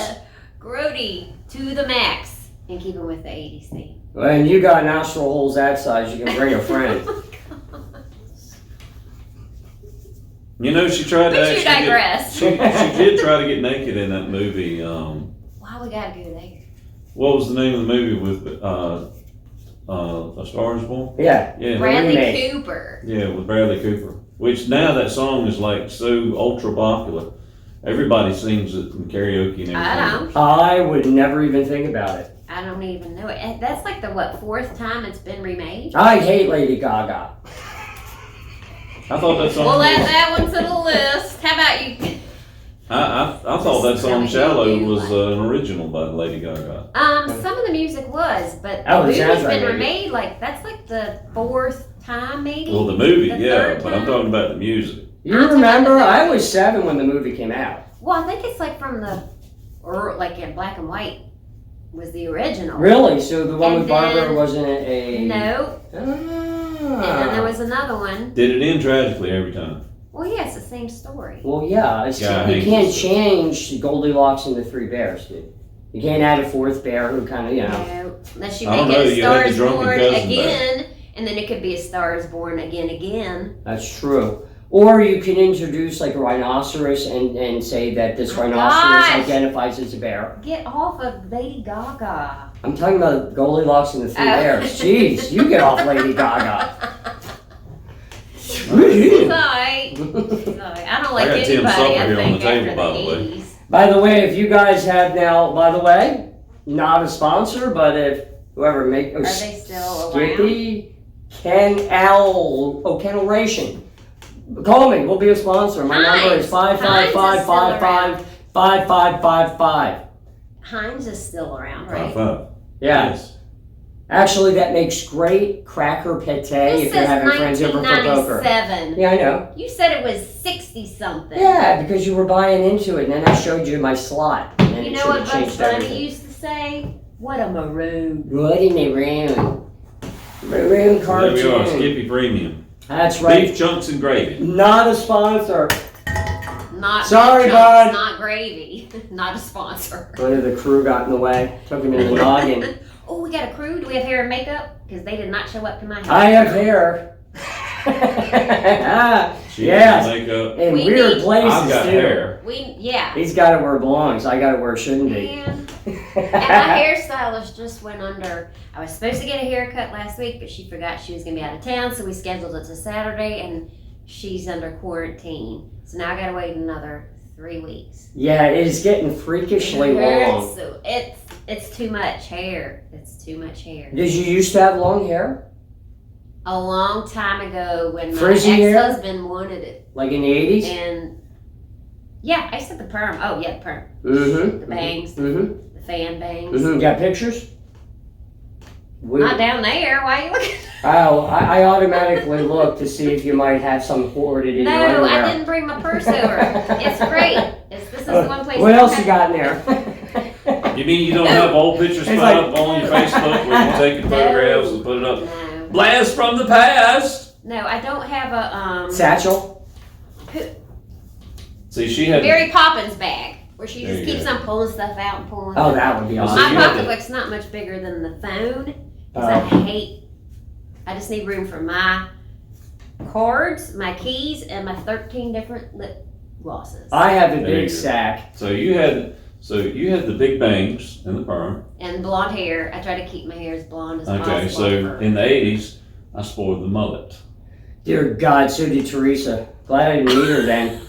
C: Grody to the max. And keep it with the 80s theme.
A: When you got nostril holes that size, you can bring a friend.
B: You know, she tried to
C: But you
B: actually
C: digress.
B: she did try to get naked in that movie.
C: Why we gotta go there?
B: What was the name of the movie with A Star Is Born?
A: Yeah.
B: Yeah.
C: Bradley
A: remake.
C: Cooper.
B: Yeah, with Bradley Cooper. Which now that song is like so ultra popular. Everybody sings it in karaoke and everything.
C: I don't.
A: I would never even think about it.
C: I don't even know it. That's like the fourth time it's been remade?
A: I hate Lady Gaga.
B: I thought that song.
C: We'll add that one to the list. How about you?
B: I thought that song
C: Just
B: "Shallow"
C: tell me
B: was an original by Lady Gaga.
C: Some of the music was, but the
A: Oh, the
C: movie's
A: soundtrack,
C: been
A: maybe.
C: remade that's like the fourth time maybe.
B: Well, the movie,
C: The
B: yeah,
C: third
B: but I'm
C: time?
B: talking about the music.
A: You
C: I'm talking
A: remember?
C: about the
A: I
C: movie.
A: was 7 when the movie came out.
C: Well, I think it's like from like in black and white was the original.
A: Really? So the one
C: And
A: with Barbara
C: then-
A: wasn't a...
C: No.
A: Ah.
C: And then there was another one.
B: Did it end tragically every time?
C: Well, yeah, it's the same story.
A: Well, yeah.
B: Yeah, I
A: You
B: hate
A: can't
B: this.
A: change Goldilocks and the Three Bears, dude. You can't add a fourth bear who kind of,
C: No, unless you
B: I don't
C: make
B: know,
C: it a
B: you had
C: Star
B: the
C: is
B: drunken
C: Born
B: cousin
C: again, and then it could be a Star is Born again.
A: That's true. Or you can introduce like a rhinoceros and say that this
C: Oh,
A: rhinoceros
C: gosh.
A: identifies as a bear.
C: Get off of Lady Gaga.
A: I'm talking about Goldilocks and the Three
C: Oh.
A: Bears. Jeez, you get off Lady Gaga.
C: It's alright. I don't like
B: I got Tim
C: anybody,
B: Supper
C: I
B: here on
C: think,
B: the table,
C: after
B: by
C: the
B: the way.
C: 80s.
A: By the way, if you guys have now, by the way, not a sponsor, but if whoever make
C: Are they still around?
A: Skippy Kennel Ration. Call me, we'll be a sponsor. My number is
C: Heinz.
A: 555-5555-5555.
C: Heinz is still around, right?
B: 5-5.
A: Yeah.
B: Yes.
A: Actually, that makes great cracker pate
C: This
A: if you're
C: says
A: having friends over for poker.
C: 1997.
A: Yeah, I know.
C: You said it was 60-something.
A: Yeah, because you were buying into it, and then I showed you my slot. And then
C: You
A: it
C: know
A: should've
C: what Bugs
A: changed
C: Bunny
A: everything.
C: used to say? What a maroon.
A: What in the room? Maroon
B: So there we are,
A: cartoon.
B: Skippy Premium.
A: That's right.
B: Beef chunks and gravy.
A: Not a sponsor.
C: Not
A: Sorry,
C: chunks,
A: bud.
C: Not gravy. Not a sponsor.
A: One of the crew got in the way. Took him in the noggin.
C: Oh, we got a crew. Do we have hair and makeup? Because they did not show up to my house.
A: I have hair.
B: Cheese
A: Yes.
B: and makeup.
A: In
C: We
A: weird
C: need-
A: places
B: I've got
A: too.
B: hair.
C: Yeah.
A: He's got to where it belongs. I got to where it shouldn't be.
C: And my hairstylist just went under. I was supposed to get a haircut last week, but she forgot she was going to be out of town, so we scheduled it to Saturday, and she's under quarantine. So now I got to wait another 3 weeks.
A: Yeah, it is getting freakishly
C: It hurts,
A: long.
C: so it's too much hair. It's too much hair.
A: Did you used to have long hair?
C: A long time ago when my
A: Frizzy hair?
C: ex-husband wanted it.
A: Like in the 80s?
C: And yeah, I said the perm. Oh yeah, the perm.
A: Mm-hmm.
C: The bangs,
A: Mm-hmm.
C: the fan bangs.
A: Mm-hmm. Got pictures?
C: Not down there. Why are you looking?
A: Oh, I automatically look to see if you might have some hoarded in your
C: No,
A: underwear.
C: I didn't bring my purse over. It's great. This is the one place.
A: What
C: I
A: else
C: have-
A: you got in there?
B: You mean you don't have old pictures
A: It's
B: put
A: like-
B: up on your Facebook where you take photographs and put it up?
C: No,
B: Blast from the past!
C: no, I don't have a
A: Satchel?
B: See, she had.
C: Mary Poppins bag where she
B: There
C: just
B: you
C: keeps
B: go.
C: on pulling stuff out and pulling.
A: Oh,
C: it.
A: that would be
B: Well,
A: awesome.
B: see,
C: My
B: you had
C: pocketbook's not much bigger than the phone.
A: Oh.
C: I hate. I just need room for my cards, my keys, and my 13 different lip glosses.
A: I have a
B: There you
A: big
B: go.
A: sack.
B: So you had the big bangs and the perm.
C: And blonde hair. I try to keep my hair as blonde as possible.
B: Okay, so in the 80s, I spoiled the mullet.
A: Dear God, so did Teresa. Glad I didn't meet her then.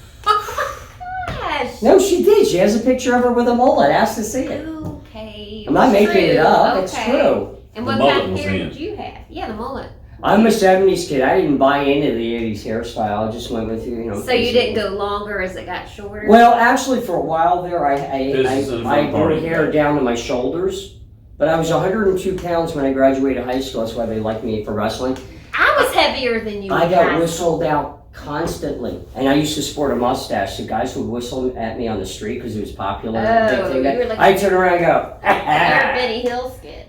C: Gosh.
A: No, she did. She has a picture of her with a mullet. Ask to see it.
C: Okay.
A: I'm not
C: it's
A: making it
C: true.
A: up.
C: Okay.
A: It's true.
C: And
B: The
C: what
B: mullet
C: kind of
B: was
C: hair
B: in.
C: did you have? Yeah, the mullet.
A: I'm a 70s kid. I didn't buy into the 80s hairstyle. I just went with you know.
C: So you didn't go longer as it got shorter?
A: Well, actually, for a while there, I
B: This is a
A: I
B: fun
A: grew
B: party.
A: hair down to my shoulders. But I was 102 pounds when I graduated high school. That's why they liked me for wrestling.
C: I was heavier than you.
A: I
C: in
A: got
C: high
A: whistled out constantly. And I used to sport a mustache, so guys would whistle at me on the street because it was popular.
C: Oh,
A: big thing.
C: you were like
A: I turn around and go,
C: you're a Benny Hill skit.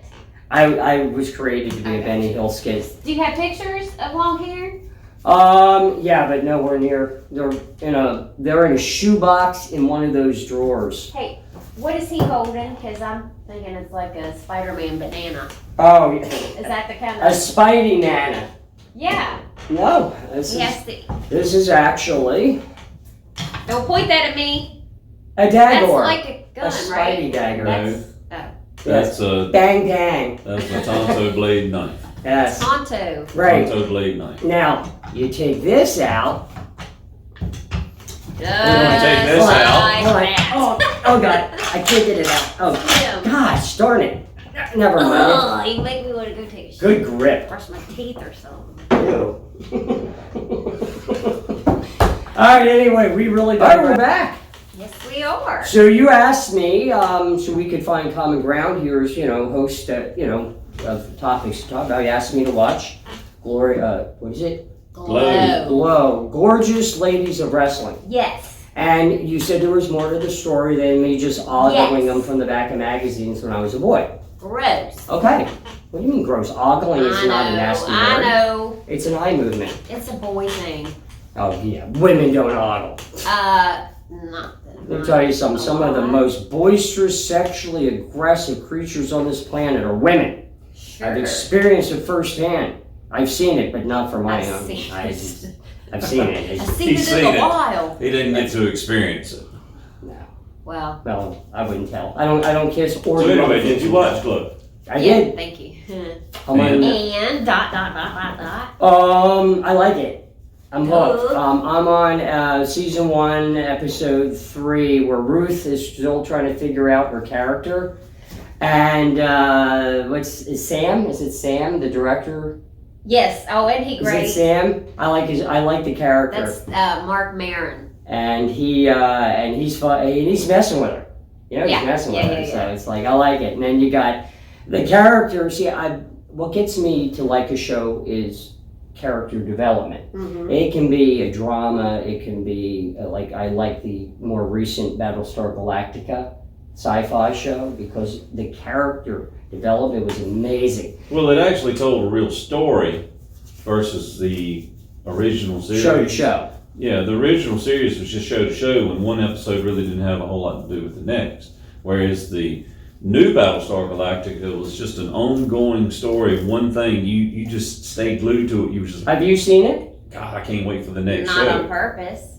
A: I was created to be a Benny Hill skit.
C: Do you have pictures of long hair?
A: Yeah, but nowhere near. They're in a shoebox in one of those drawers.
C: Hey, what is he holding? Because I'm thinking it's like a Spider-Man banana.
A: Oh, yeah.
C: Is that the kind
A: A
C: of?
A: Spidey Nana.
C: Yeah.
A: No, this is actually
C: Don't point that at me.
A: a dagger.
C: That's like a gun,
A: a Spidey
C: right?
A: dagger.
B: That's a
A: Bang bang.
B: that's a Tonto blade knife.
A: Yes.
C: Tonto.
A: Right.
B: Tonto blade knife.
A: Now you take this out.
B: We're gonna take this out.
A: Oh God, I can't get it out. Oh gosh, darn it. Never mind.
C: Oh, you make me want to go take a shit.
A: Good grip.
C: Brush my teeth or something.
A: Ew. All right. Anyway, we really. All right, we're back.
C: Yes, we are.
A: So you asked me, so we could find common ground here as, host, of topics to talk about. You asked me to watch Gloria, what is it? Glow. Gorgeous Ladies of Wrestling.
C: Yes.
A: And you said there was more to the story than me just ogling
C: Yes.
A: them from the back of magazines when I was a boy.
C: Gross.
A: Okay. What do you mean gross? Ogling is not a nasty word.
C: I know.
A: It's an eye movement.
C: It's a boy thing.
A: Oh yeah, women don't ogle.
C: Not
A: Let me tell you something. Some of the most boisterous, sexually aggressive creatures on this planet are women.
C: Sure.
A: I've experienced it firsthand. I've seen it, but not for my
C: I've
A: own
C: seen
A: eyes. I've seen it.
C: I've seen
B: He's
C: it in
B: seen
C: the
B: it.
C: wild.
B: He didn't get to experience it.
A: No.
C: Well.
A: Well, I wouldn't tell. I don't kiss or.
B: So anyway, did you watch Glow?
A: I
C: Yeah,
A: did.
C: thank you.
B: And-
C: And ...
A: I like it. I'm hooked.
C: Good.
A: I'm on season 1, episode 3, where Ruth is still trying to figure out her character. And is Sam? Is it Sam, the director?
C: Yes. Oh, and he great.
A: Is it Sam? I like the character.
C: That's Mark Maron.
A: And he's fun. And he's messing with her. He's
C: Yeah.
A: messing with
C: Yeah,
A: her.
C: yeah,
A: So
C: yeah.
A: it's like I like it. And then you got the character. See, what gets me to like a show is character development.
C: Mm-hmm.
A: It can be a drama. It can be I like the more recent Battlestar Galactica sci-fi show because the character development was amazing.
B: Well, it actually told a real story versus the original series.
A: Show to show.
B: Yeah, the original series was just show to show, and one episode really didn't have a whole lot to do with the next. Whereas the new Battlestar Galactica was just an ongoing story of one thing. You just stayed glued to it. You were just,
A: Have you seen it?
B: God, I can't wait for the next
C: Not
B: show.
C: on purpose.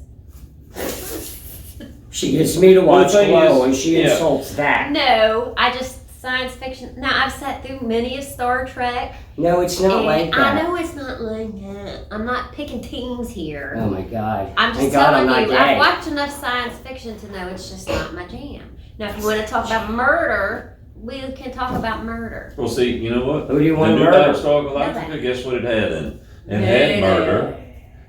A: She gets me to watch
B: Well, the thing
A: Glow,
B: is-
A: and she
B: yeah.
A: insults that.
C: No, I just science fiction. Now I've sat through many of Star Trek.
A: No, it's not
C: and
A: like that.
C: I know it's not like that. I'm not picking teams here.
A: Oh my God.
C: I'm just
A: Thank God
C: telling
A: I'm
C: you,
A: not gay.
C: I've watched enough science fiction to know it's just not my jam. Now, if you want to talk about murder, we can talk about murder.
B: Well, see, you know what?
A: Who do you want
B: the
A: to
B: new
A: murder?
B: Battlestar Galactica, guess what it had in it? It had murder.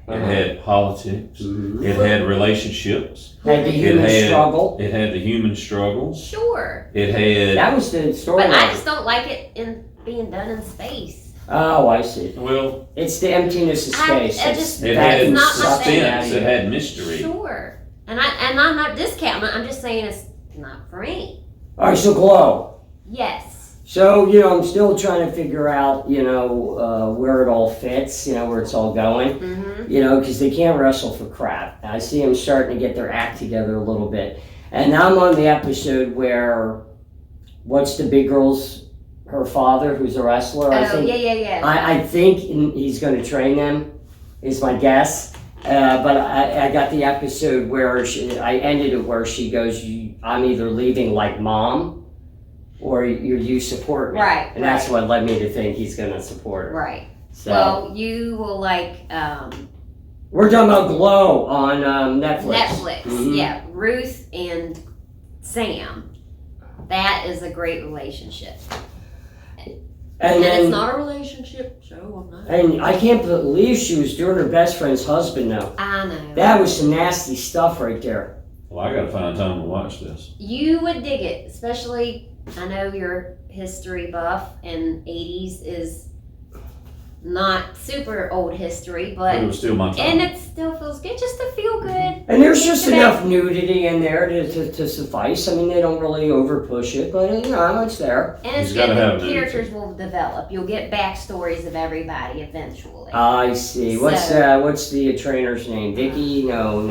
B: It had politics.
A: Mhm.
B: It had relationships.
A: Had the human
B: had-
A: struggle.
B: It had the human struggle.
C: Sure.
B: It had,
A: That was the story.
C: But I just don't like it in being done in space.
A: Oh, I see.
B: well,
A: It's the emptiness of space.
C: I
A: It's
C: just-
B: it
A: that
B: had
C: not my
A: sucks
C: thing.
A: it out of
B: suspense. It
A: you.
B: had mystery.
C: Sure. And I'm not discounting it. I'm just saying it's not for me.
A: All right, so Glow.
C: Yes.
A: So, I'm still trying to figure out, where it all fits, where it's all going.
C: Mm-hmm.
A: Because they can't wrestle for crap. I see them starting to get their act together a little bit. And I'm on the episode where, what's the big girl's, her father, who's a wrestler, I
C: Oh,
A: think.
C: yeah.
A: I think he's going to train them, is my guess. But I got the episode where I ended it where she goes, I'm either leaving like mom, or you support me.
C: Right,
A: And that's
C: right.
A: what led me to think he's going to support her.
C: Right.
A: So.
C: Well, you will like
A: We're talking about Glow on Netflix.
C: Netflix.
A: Mhm.
C: Yeah. Ruth and Sam. That is a great relationship.
A: And
C: And
A: then,
C: it's not a relationship show. I'm not.
A: and I can't believe she was doing her best friend's husband though.
C: I know.
A: That was some nasty stuff right there.
B: Well, I gotta find time to watch this.
C: You would dig it, especially I know you're history buff and 80s is not super old history,
B: But it
C: but
B: was still my
C: and
B: time.
C: it still feels good just to feel good.
A: And there's just
C: Today.
A: enough nudity in there to suffice. I mean, they don't really over push it, but it's there.
C: And it's
B: He's
C: good
B: gotta
C: that
B: have
C: the
B: nudity.
C: characters will develop. You'll get backstories of everybody eventually.
A: I see. What's
C: So-
A: what's the trainer's name? Vicky? No.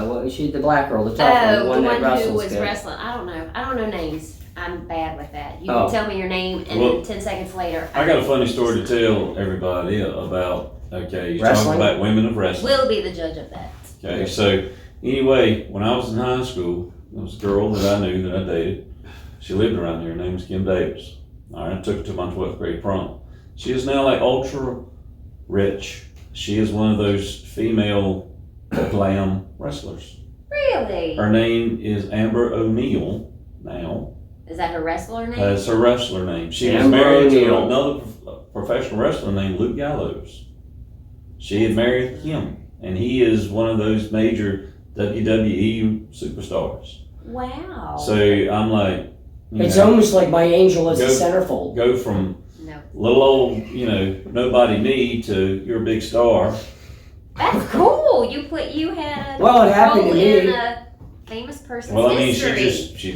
A: What was she? The black girl, the tough
C: Oh,
A: one,
C: the
A: that
C: one who
A: wrestles
C: was
A: good.
C: wrestling. I don't know names. I'm bad with that. You
A: Oh.
C: can tell me your name, and
B: Well,
C: then 10 seconds later,
B: I got a funny story to tell everybody about, okay, you're
A: Wrestling?
B: talking about women of wrestling.
C: we'll be the judge of that.
B: Okay, so anyway, when I was in high school, there was a girl that I knew that I dated. She lived around here. Her name was Kim Davis. All right, I took her to my 12th grade prom. She is now like ultra rich. She is one of those female glam wrestlers.
C: Really?
B: Her name is Amber ONeal now.
C: Is that her wrestler name?
B: That's her wrestler name. She was
A: Amber
B: married to
A: O'Neal.
B: another professional wrestler named Luke Gallows. She had married him, and he is one of those major WWE superstars.
C: Wow.
B: So I'm like, you
A: It's
B: know,
A: almost like my angel is a
B: Go-
A: centerfold.
B: go from
C: no.
B: little old, nobody me to you're a big star.
C: That's cool. You had a
A: Well, it happened
C: role
A: to me.
C: in a famous person's
B: Well, I mean,
C: history.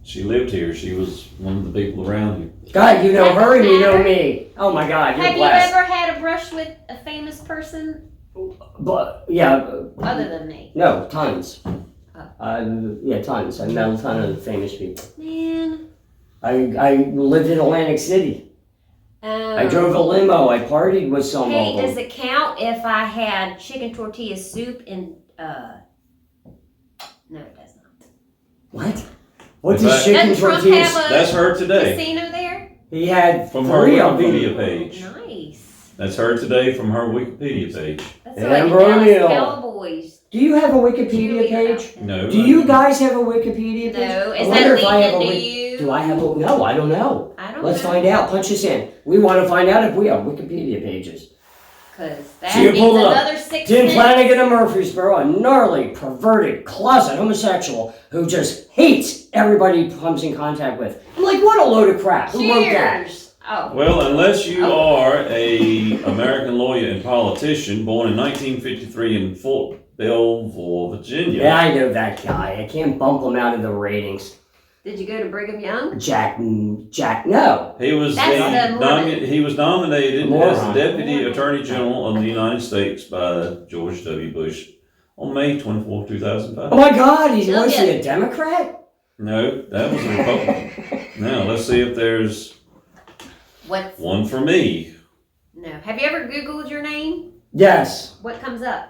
B: she lived here. She was one of the people around here.
A: God, you know
C: That
A: her and you know
C: doesn't matter.
A: me. Oh my God, you're
C: Have you
A: blessed.
C: ever had a brush with a famous person
A: But yeah,
C: other than me?
A: no, tons.
C: Oh.
A: Yeah, tons. I met a ton of famous people.
C: Man.
A: I lived in Atlantic City. I drove a limo. I partied with some
C: Hey,
A: of them.
C: does it count if I had chicken tortilla soup and No, it does not.
A: What? What
B: In
A: does
B: fact-
A: chicken
C: Doesn't Trump
A: tortillas?
C: have
B: That's her today.
C: casino there?
A: He had
B: From her
A: 3 of them.
B: Wikipedia page.
C: Nice.
B: That's her today from her Wikipedia page.
C: That's
A: And
C: like the
A: ONeal.
C: Dallas Cowboys.
A: Do you have a Wikipedia
C: cheerleader
A: page?
C: outfit.
B: No.
A: Do you guys have a Wikipedia page?
C: No,
A: I
C: is
A: wonder
C: that
A: if I have a
C: legal to
A: Wik-
C: you?
A: Do I have a? No, I don't know.
C: I don't
A: Let's
C: know.
A: find out. Punch us in. We want to find out if we have Wikipedia pages.
C: Because that
A: So you
C: means
A: pull it up.
C: another 6
A: Tim
C: cents.
A: Flanagan of Murfreesboro, a gnarly, perverted, closet homosexual who just hates everybody he comes in contact with. I'm like, what a load of crap. Who wrote that?
C: Cheers. Oh.
B: Well, unless you
C: Oh.
B: are a American lawyer and politician born in 1953 in Fort Belvoir, Virginia.
A: Yeah, I know that guy. I can't bump him out of the ratings.
C: Did you go to Brigham Young?
A: Jack, no.
B: He was
C: That's the Mormon.
B: he was nominated
A: Moron.
B: as the Deputy
C: Mormon.
B: Attorney General of the United States by George W. Bush on May 24, 2005.
A: Oh my God, was
C: Look
A: he
C: at-
A: a Democrat?
B: No, that was a Republican. Now, let's see if there's
C: What's
B: one for me.
C: no? Have you ever Googled your name?
A: Yes.
C: What comes up?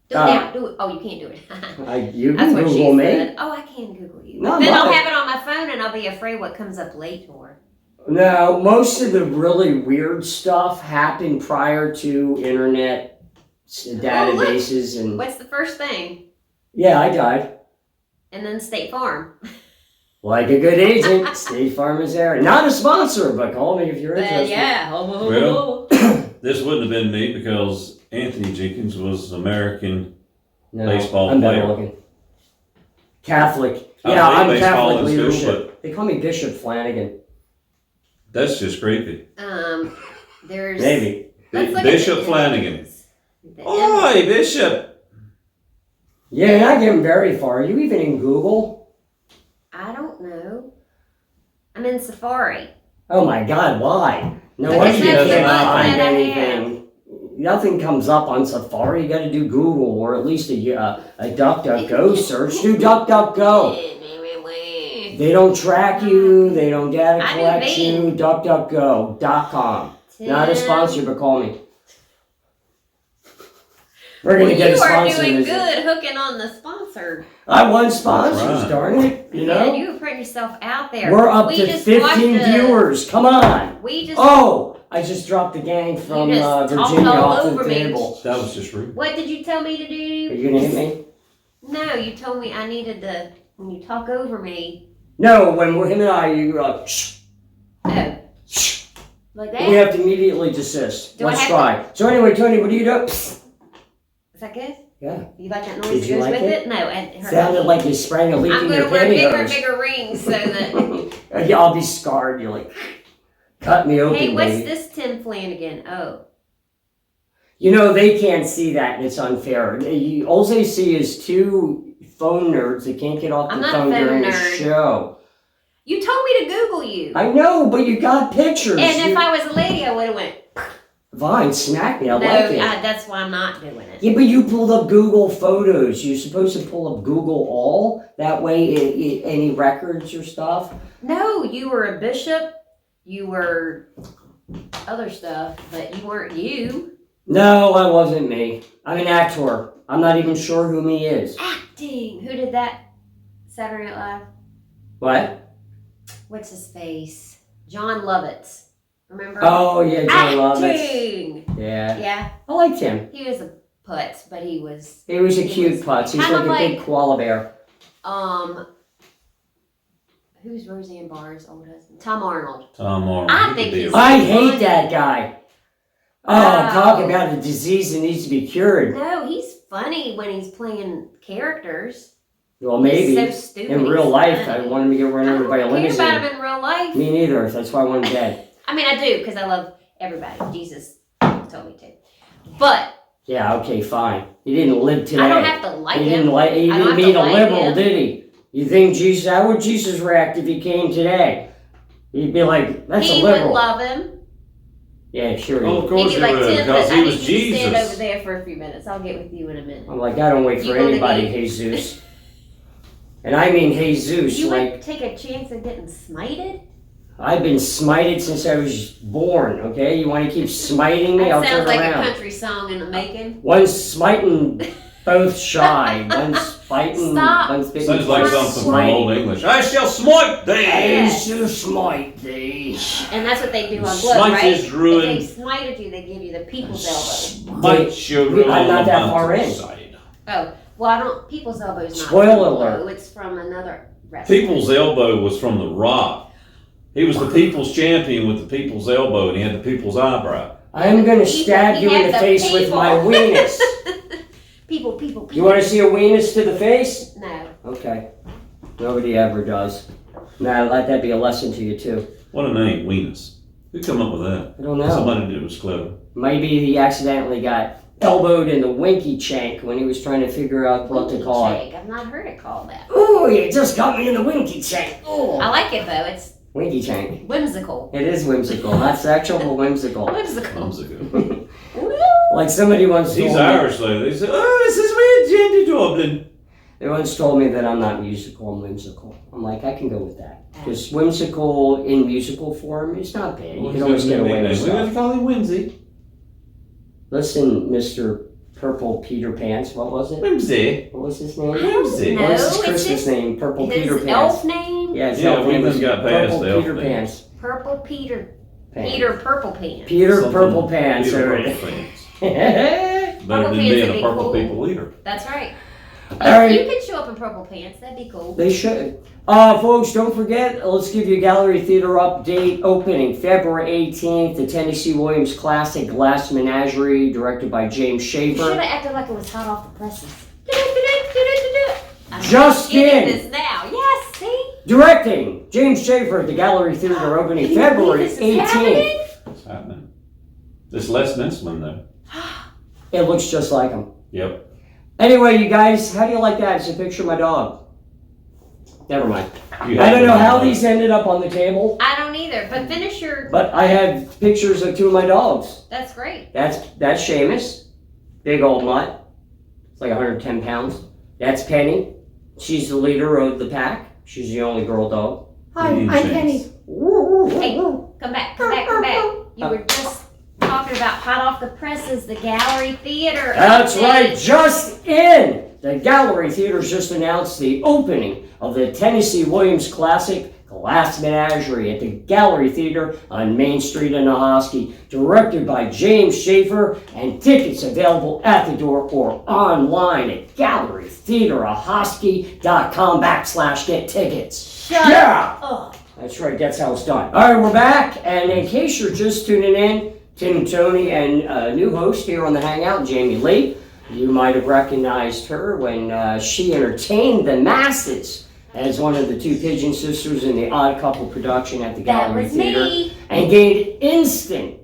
C: Do it
A: Uh,
C: now. Do it. Oh, you can't do it.
A: You
C: That's
A: can
C: what
A: Google
C: she
A: me.
C: said. Oh, I can Google you.
A: No,
C: then I'll
A: no.
C: have it on my phone, and I'll be afraid what comes up later.
A: No, most of the really weird stuff happened prior to internet databases and
C: What's the first thing?
A: yeah, I died.
C: And then State Farm.
A: Like a good agent, State Farm is there. Not a sponsor, but call me if you're interested.
C: Yeah.
B: Well, this wouldn't have been me because Anthony Jenkins was American.
A: No,
B: Baseball
A: I'm better
B: player.
A: looking. Catholic.
B: I
A: Yeah,
B: played
A: I'm
B: baseball
A: Catholic
B: in school,
A: leadership. They call me Bishop Flanagan.
B: That's just creepy.
C: There's
A: Maybe.
C: Let's look at
B: Bishop
C: the
B: Flanagan.
C: images. The
B: Oi, Bishop!
A: Yeah, you're not getting very far. Are you even in Google?
C: I don't know. I'm in Safari.
A: Oh my God, why? No
C: Because
A: wonder you
B: that's
A: can't
B: the one
A: find
C: that I
A: anything. Nothing comes up on Safari. You got to do Google or at least a DuckDuckGo search. Do DuckDuckGo. They don't track you. They don't data
C: I do
A: collect
C: Bing.
A: you. DuckDuckGo.com. Not a sponsor, but call me. We're
C: Well,
A: gonna get a
C: you are
A: sponsor.
C: doing
A: this-
C: good hooking on the sponsored.
A: I won sponsors,
B: Right.
A: darn it. You
C: Yeah,
A: know,
C: you were putting yourself out there.
A: we're up
C: We
A: to
C: just
A: 15
C: watched a-
A: viewers. Come on.
C: We just.
A: Oh, I just dropped the gang from
C: You just talked
A: Virginia
C: all
A: off the
C: over me.
A: table.
B: That was just rude.
C: What did you tell me to
A: Are
C: do?
A: you gonna hit me?
C: No, you told me I needed to. When you talk over me.
A: No, when we're him and I, you go like, shh,
C: Oh,
A: shh.
C: like
A: We
C: that.
A: have to immediately desist.
C: Do I
A: Let's
C: have
A: try. So anyway, Tony, what do you do?
C: Is that good?
A: Yeah.
C: You like that noise
A: Did
C: that
A: you
C: goes
A: like
C: with
A: it?
C: it? No, it hurt
A: Sounded
C: me.
A: like you sprang a leak
C: I'm
A: in
C: going
A: your
C: to wear bigger and
A: pantyhose.
C: bigger rings so that.
A: Yeah, I'll be scarred. You're like, Cut me open,
C: Hey, what's
A: baby.
C: this Tim Flanagan? Oh.
A: You know, they can't see that, and it's unfair. All they see is two phone nerds that can't get off
C: I'm
A: the
C: not a
A: phone
C: phone
A: during the
C: nerd.
A: show.
C: You told me to Google you.
A: I know, but you got pictures.
C: And if I was a lady, I would have went.
A: Fine, smack me. I
C: No,
A: like it.
C: that's why I'm not doing it.
A: Yeah, but you pulled up Google Photos. You're supposed to pull up Google All. That way, any records or stuff.
C: No, you were a bishop. You were other stuff, but you weren't you.
A: No, I wasn't me. I'm an actor. I'm not even sure who me is.
C: Acting. Who did that? Saturday Night Live.
A: What?
C: What's his face? John Lovitz. Remember?
A: Oh, yeah, John Lovitz.
C: Acting.
A: Yeah.
C: Yeah.
A: I liked him.
C: He was a putz, but he was.
A: He was a cute putz. He's
C: kind
A: like
C: of
A: a big
C: like-
A: koala bear.
C: Who's Roseanne Barr's old husband? Tom Arnold.
B: Tom Arnold.
C: I
B: He
C: think
B: could be
C: he's-
B: a-
A: I hate that guy. Oh,
C: Wow.
A: talk about a disease that needs to be cured.
C: No, he's funny when he's playing characters.
A: Well, maybe.
C: He's so stupid.
A: In real
C: he's
A: life,
C: funny.
A: I want him to get run over by a
C: I don't care
A: limousine.
C: about him in real life.
A: Me neither. That's why I want him dead.
C: I mean, I do because I love everybody. Jesus told me to. But
A: Yeah, okay, fine. He didn't live today.
C: I don't have to like
A: He
C: him.
A: didn't like. He
C: I don't
A: didn't
C: have
A: meet
C: to
A: a
C: like
A: liberal,
C: him.
A: did he? You think Jesus? How would Jesus react if he came today? He'd be like, "That's
C: He
A: a
C: would
A: liberal."
C: love him.
A: Yeah, sure.
B: Oh, of
C: He'd
B: course
C: be
B: he
C: like,
B: would,
C: Tim,
B: because
C: I
B: he
C: need
B: was
C: you to stand over
B: Jesus.
C: there for a few minutes. I'll get with you in a minute.
A: I'm like, I don't wait for
C: You wanna
A: anybody,
C: be-
A: Jesus. And I mean Jesus.
C: You
A: Like
C: would take a chance of getting smited?
A: I've been smited since I was born. Okay, you want to keep smiting me? I'll
C: That
A: turn
C: sounds like
A: around.
C: a country song in the making.
A: One's smiting, both shy. One's fighting,
C: Stop.
A: one's bitten.
B: Sounds like
C: Stop
B: something from
A: smiting.
B: Old English. I shall smite thee!
A: I shall smite thee.
C: And that's what they do on Glow,
B: Smite
C: right?
B: is ruin.
C: If they smited you, they give you the people's elbow.
B: Smite your ruin
A: I'm not
B: on the
A: that far in.
B: mountainside.
C: Oh, well, I don't. People's elbow is not.
A: Spoiler
C: from
A: alert.
C: Glow, it's from another wrestler.
B: People's elbow was from The Rock. He was the people's champion with the people's elbow, and he had the people's eyebrow.
A: I'm gonna
C: People,
A: stab
C: he
A: you in
C: had
A: the
C: the
A: face with
C: people.
A: my weenus.
C: people.
A: You want to see a weenus to the face?
C: No.
A: Okay. Nobody ever does. Now let that be a lesson to you too.
B: What a name, Weenus. Who come up with that?
A: I don't know.
B: Somebody that was clever.
A: Maybe he accidentally got elbowed in the winky chank when he was trying to figure out what to
C: Winky
A: call it.
C: check. I've not heard it called that.
A: Oh, you just got me in the winky chank.
C: I
A: Oh,
C: like it though. It's
A: winky chank.
C: whimsical.
A: It is whimsical, not sexual, but whimsical.
C: Whimsical.
B: Clumsy.
A: Like somebody once told
B: He's
A: me.
B: Irish though. They said, "Oh, this is weird, Jenny Dublin."
A: They once told me that I'm not musical, I'm whimsical. I'm like, I can go with that. Because whimsical in musical form is not bad. You can always get away with
B: We
A: stuff.
B: have to call him Whimsy.
A: Listen, Mr. Purple Peter Pants, what was it?
B: Whimsy.
A: What was his name?
B: Whimsy.
C: No,
A: What was his
C: it's
A: Christmas
C: his-
A: name? Purple
C: His
A: Peter Pants.
C: elf name?
A: Yeah, his
B: Yeah,
A: elf
B: we
A: name
B: just
A: was
B: got past
A: Purple
B: the elf
A: Peter
B: name.
A: Pants.
C: Purple Peter.
A: Pants.
C: Peter Purple Pants.
A: Peter
B: Something-
A: Purple Pants.
B: Peter
A: there
B: Purple
A: it
B: Pants.
A: is.
B: Better
C: Purple
B: than
C: Pants
B: being
C: would
B: a
C: be
B: purple
C: cool.
B: people leader.
C: That's right.
A: All right.
C: You could show up in purple pants. That'd be cool.
A: They should. Folks, don't forget, let's give you a gallery theater update. Opening February 18th, the Tennessee Williams Classic Glass Menagerie, directed by Jayme
C: You should have
A: Leigh.
C: acted like it was hot off the presses. I'm
A: Just
C: getting
A: in.
C: this now. Yes, see?
A: Directing Jayme Leigh at the gallery theater, opening
C: Can you
A: February
C: believe this is
A: 18th.
C: happening?
B: What's happening? This Les Nessman though.
A: It looks just like him.
B: Yep.
A: Anyway, you guys, how do you like that? It's a picture of my dog. Never mind.
B: You
A: I
B: have
A: don't know
B: to-
A: how these ended up on the table,
C: I don't either. But finish your.
A: but I have pictures of two of my dogs.
C: That's great.
A: That's Seamus, big old mutt. It's like 110 pounds. That's Penny. She's the leader of the pack. She's the only girl dog.
B: Hi, I'm Penny.
C: Hey, come back. You were just talking about hot off the presses, the gallery theater.
A: That's
C: update.
A: right, just in! The Gallery Theater's just announced the opening of the Tennessee Williams Classic Glass Menagerie at the Gallery Theater on Main Street in Ahoskie, directed by Jayme Leigh, and tickets available at the door or online at gallerytheaterahoskie.com/get tickets.
C: Shut
A: Yeah!
C: up.
A: That's right, that's how it's done. All right, we're back, and in case you're just tuning in, Tim and Tony and new host here on the Hangout, Jayme Leigh. You might have recognized her when she entertained the masses as one of the two Pigeon sisters in the Odd Couple production at the
C: That
A: Gallery
C: was
A: Theater,
C: me.
A: and gained instant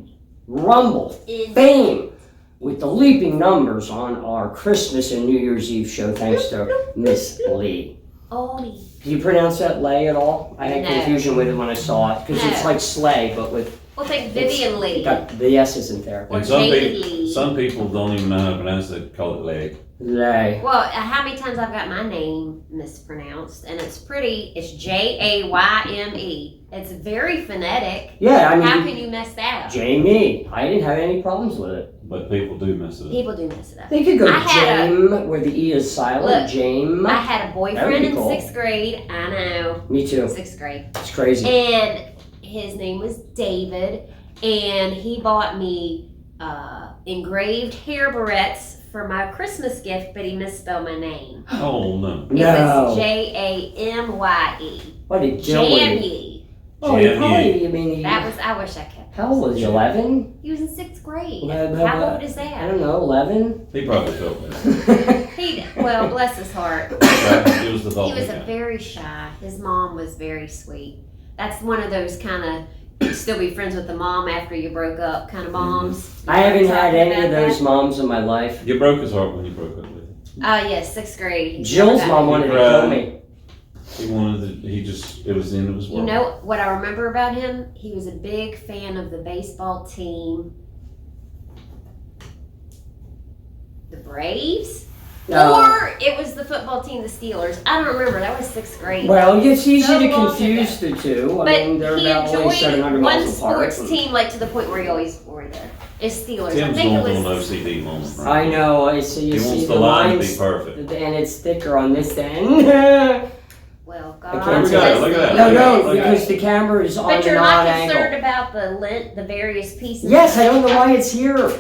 A: rumble fame with the leaping numbers on our Christmas and New Year's Eve show, thanks to Miss Leigh.
C: ONeal.
A: Do you pronounce that Leigh at all? I had
C: No.
A: confusion with it when I saw it, because it's
C: No.
A: like sleigh, but with
C: We'll take Vivian Leigh.
A: the S isn't there.
C: Or
B: And
C: Jayme Leigh.
B: some people don't even know how to pronounce it, call it leg.
A: Leigh.
C: Well, how many times I've got my name mispronounced, and it's Jayme. It's very phonetic.
A: Yeah, I
C: How
A: mean,
C: can you mess that up?
A: Jayme. I didn't have any problems with it.
B: But people do mess it up.
C: People do mess it up.
A: They could go
C: I had
A: Jame, where the E is silent.
C: Look,
A: Jame.
C: I had a
A: That
C: boyfriend
A: would be
C: in
A: cool.
C: 6th grade. I know,
A: Me too.
C: 6th grade.
A: It's crazy.
C: And his name was David, and he bought me engraved hair barrettes for my Christmas gift, but he misspelled my name.
B: Oh, no.
C: It
A: No.
C: was Jamye.
A: What did Joey?
C: Jamye.
A: Oh, you
B: Jam
A: probably, I mean,
C: That was, I wish I kept.
A: how old was he? 11?
C: He was in 6th grade.
A: No,
C: How old is
A: I
C: that?
A: don't know, 11?
B: He probably felt bad.
C: Well, bless his heart.
B: It was the thought.
C: He was
B: we
C: a
B: got.
C: very shy. His mom was very sweet. That's one of those kind of still be friends with the mom after you broke up kind of moms.
A: I haven't
C: You know what
A: had
C: I'm
A: any
C: talking
A: of
C: about
A: those moms in my life.
B: You broke his heart when you broke up with him.
C: Yes, 6th grade. He
A: Jill's
C: never got
A: mom
C: it.
A: wanted to
B: Right.
A: kill me.
B: It was the end of his
C: You
B: world.
C: know what I remember about him? He was a big fan of the baseball team, the Braves,
A: No.
C: or it was the football team, the Steelers. I don't remember. That was 6th grade.
A: Well, it's easy
C: So
A: to
C: long
A: confuse the two. I
C: but
A: mean, they're
C: he
A: about only 700
C: enjoyed one
A: miles apart.
C: sports team, like to the point where he always wore there. It's Steelers. I
B: Tim's
C: think
B: going
C: it
B: through an
C: was.
B: OCD moment, right?
A: I know, I see. You
B: He
A: see
B: wants
A: the
B: the line to
A: lines,
B: be perfect.
A: and it's thicker on this end.
C: Well,
A: I
C: God.
A: can't
B: Look at it, look at
A: No,
B: it.
A: no,
B: Look at
A: because
B: it.
A: the camera is on
C: But
A: an
C: you're
A: odd
C: not concerned
A: angle.
C: about the various pieces.
A: Yes, I don't know why it's here.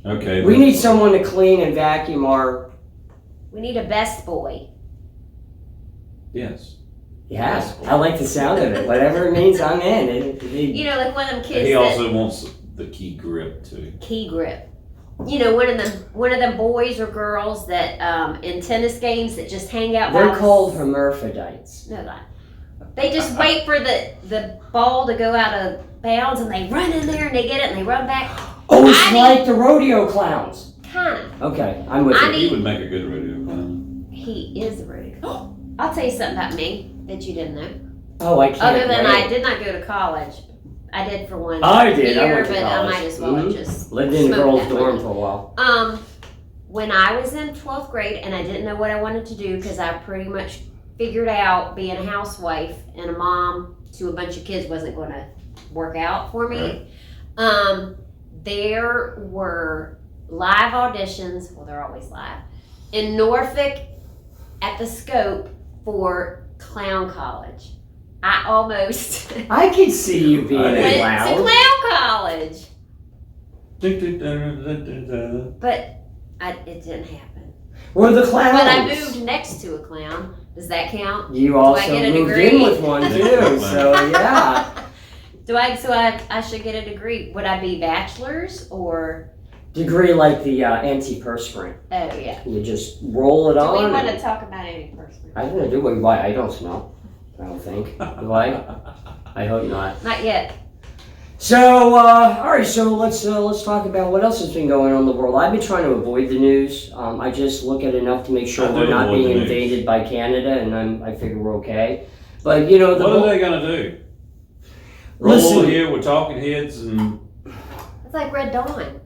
B: Okay.
A: We need someone to clean and vacuum our.
C: We need a best boy.
B: Yes.
A: Yeah, I like the sound of it. Whatever it means, I'm in.
C: You know, like one of them kids
B: He
C: that
B: also wants the key grip too.
C: key grip. You know, one of them boys or girls that in tennis games that just hang out. by
A: They're
C: the-
A: called hermaphrodites.
C: No lie. They just wait for the ball to go out of bounds and they run in there and they get it and they run back.
A: Oh, it's
C: I
A: like the rodeo clowns.
C: Kind of.
A: Okay, I'm with
C: I
A: you.
C: need-
B: He would make a good radio clown.
C: He is a rodeo. I'll tell you something about me that you didn't know.
A: Oh, I can't.
C: Other than
A: wait.
C: I did not go to college. I did for one
A: I did. I
C: year,
A: went to
C: but
A: college.
C: I might as well have
A: Mhm.
C: just
A: Lived in the
C: smoked
A: girls'
C: that
A: dorm
C: money.
A: for a while.
C: When I was in 12th grade and I didn't know what I wanted to do because I pretty much figured out being a housewife and a mom to a bunch of kids wasn't going to work out for me. There were live auditions, well, they're always live, in Norfolk at the Scope for clown college. I almost
A: I could see you being
B: I
C: went
B: did.
C: to
A: loud.
C: clown college,
B: Well,
C: but it didn't happen.
A: We're the clowns.
C: But I moved next to a clown. Does that count?
A: You also
C: get a
A: moved
C: degree?
A: in with one too, so yeah.
C: So I should get a degree. Would I be bachelor's or?
A: Degree like the antiperspirant.
C: Oh yeah.
A: You just roll it
C: Do
A: on.
C: we want
A: and-
C: to talk about any person?
A: I don't do what why I don't smell. I don't think. Do I? I hope not.
C: Not yet.
A: So, all right. So let's talk about what else has been going on in the world. I've been trying to avoid the news. I just look at enough to make sure
B: I do
A: we're not
B: avoid
A: being
B: the news.
A: invaded by Canada, and I figure we're okay. But you know,
B: what are they gonna do? Roll
A: Listen.
B: here with talking heads and
C: It's like Red Dawn.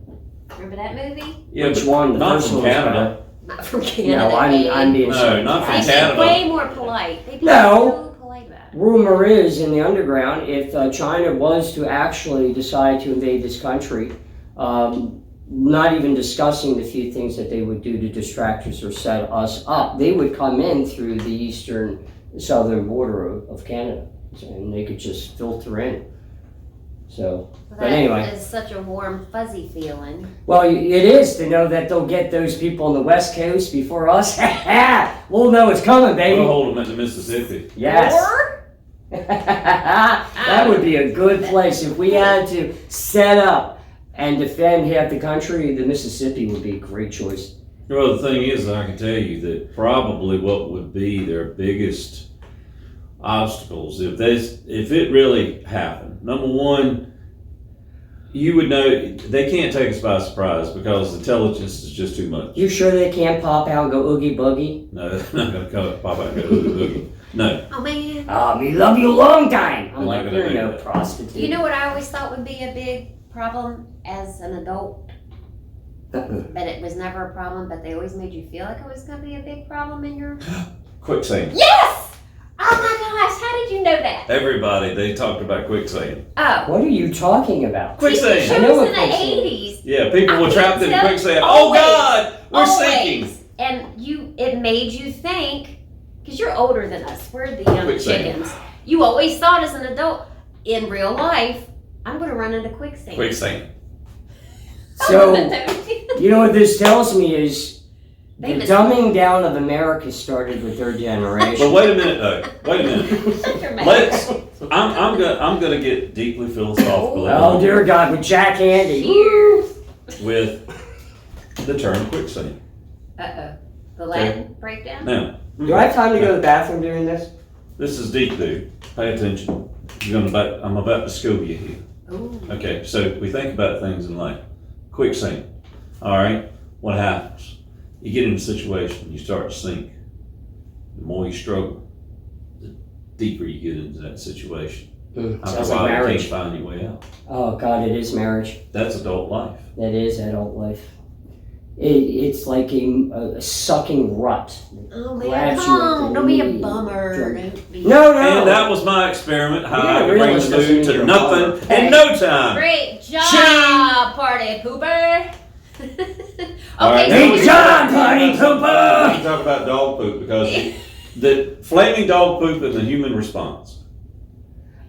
C: Remember that movie?
B: yeah,
A: Which
B: but
A: one? The
B: not
A: first
B: from
A: one was
B: Canada.
C: Not from Canada.
A: No, I'm being
B: No,
A: sarcastic.
B: not from
C: They'd
B: Canada.
C: be way more polite. They'd be
A: No.
C: so polite about it.
A: Rumor is in the underground, if China was to actually decide to invade this country, not even discussing the few things that they would do to distract us or set us up, they would come in through the southern border of Canada, and they could just filter in. So, but anyway.
C: That is such a warm, fuzzy feeling.
A: Well, it is to know that they'll get those people on the West Coast before us. We'll know it's coming, baby.
B: We'll hold them at the Mississippi.
A: Yes.
C: Or
A: That would be a good place. If we had to set up and defend half the country, the Mississippi would be a great choice.
B: Well, the thing is, I can tell you that probably what would be their biggest obstacles if it really happened. Number one, you would know they can't take us by surprise because the intelligence is just too much.
A: You sure they can't pop out and go oogie boogie?
B: No, they're not going to pop out and go oogie boogie. No.
C: Oh man.
A: We love you a long time. I'm
B: They're
A: like,
B: not
A: you're
B: gonna do
A: no
B: that.
A: prostitute.
C: You know what I always thought would be a big problem as an adult? But it was never a problem, but they always made you feel like it was going to be a big problem in your...
B: Quicksand.
C: Yes! Oh my gosh, how did you know that?
B: Everybody, they talked about quicksand.
C: Oh.
A: What are you talking about?
B: Quicksand.
C: TV
A: I know
C: shows
A: what
C: in the
A: quicksand
C: 80s.
B: Yeah, people
C: I
B: were
C: can
B: trapped in
C: tell-
B: quicksand.
C: Always.
B: Oh God, we're sinking.
C: Always. And it made you think, because you're older than us, we're the young
B: Quicksand.
C: chickens. You always thought as an adult, in real life, I'm going to run into quicksand.
B: Quicksand.
A: So, you know what this tells me is
C: They
A: the
C: miss-
A: dumbing down of America started with their
B: But
A: generation.
B: wait a minute though. Wait a minute.
C: Shut your mouth.
B: Let's. I'm gonna get deeply philosophical
A: Oh dear God, with Jack Andy.
C: Cheers.
B: with the term quicksand.
C: Uh-oh. The Latin breakdown?
B: Now,
A: Do I have time to go to the bathroom during this?
B: this is deep, dude. Pay attention. I'm about to school you here.
C: Ooh.
B: Okay, so we think about things in life. Quicksand. All right. What happens? You get in a situation, you start to sink. The more you struggle, the deeper you get into that situation. After
A: Sounds
B: a while,
A: like
B: you can't
A: marriage.
B: find your way out.
A: Oh God, it is marriage.
B: That's adult life.
A: That is adult life. It's like a sucking rut.
C: Oh
A: Grabs
C: man,
A: you
C: come
A: at the
C: on. Don't be a
A: knee.
C: bummer. Don't be
A: No.
B: And that was my experiment, how
A: Yeah,
B: I could bring
A: realist
B: the
A: doesn't
B: mood
A: mean
B: to
A: you're
B: nothing
A: wrong. Hey.
B: in no time.
C: Great job,
B: Ching!
C: party pooper.
B: All right,
C: Okay,
B: now
A: Hey,
B: we
C: so
A: John,
B: can
A: party pooper!
B: We can talk about dog poop because the flaming dog poop and the human response.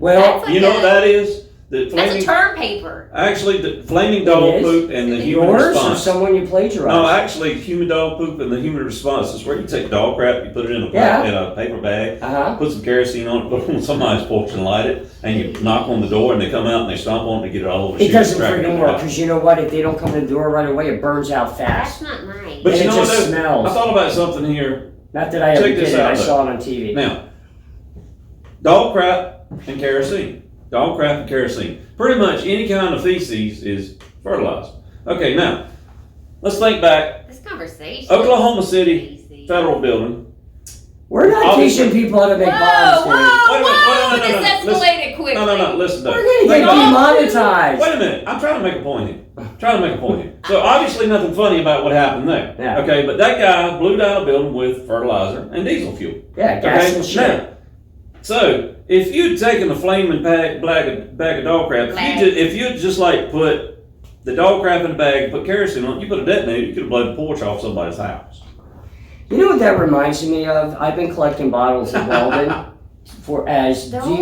A: Well,
C: That's like
B: You know what that is? The
C: that's a
B: flaming,
C: term paper.
B: actually, the flaming dog
A: is?
B: poop and the human
A: yours or
B: response.
A: someone you plagiarized?
B: No, actually, human dog poop and the human response is where you take dog crap, you put it in
A: Yeah.
B: in a paper bag,
A: Uh-huh.
B: put some kerosene on it, put it on somebody's porch and light it, and you knock on the door and they come out and they stomp on it and get it all over.
A: It
B: shit,
A: doesn't
B: crack
A: freaking
B: it
A: work
B: up.
A: because you know what? If they don't come to the door right away, it burns out
C: That's
A: fast.
C: not nice.
B: But
A: And
B: you
A: it
B: know what?
A: just
B: though?
A: smells.
B: I thought about something here.
A: Not that I ever
B: Check this
A: did it.
B: out,
A: I
B: though.
A: saw it on TV.
B: Now, dog crap and kerosene. Dog crap and kerosene. Pretty much any kind of feces is fertilizer. Okay, now, let's think back.
C: This conversation.
B: Oklahoma City
C: Easy.
B: Federal Building.
A: We're not
B: Obviously-
A: teaching people how to make
C: Whoa,
A: bombs, dude.
C: whoa,
B: Wait a minute,
C: whoa!
B: wait, no,
C: This
B: no,
C: escalated quickly.
B: No, listen though.
A: We're gonna get
B: Think about-
A: demonetized.
B: Wait a minute, I'm trying to make a point here. So obviously nothing funny about what happened there.
A: Yeah.
B: Okay, but that guy blew down a building with fertilizer and diesel fuel.
A: Yeah, gas
B: Okay,
A: and shit.
B: now, so if you'd taken a flaming bag of dog crap, if you'd just like put the dog crap in a bag, put kerosene on it, you put a detonator, you could have blown the porch off somebody's house.
A: You know what that reminds me of? I've been collecting bottles of Weldon as
C: Don't-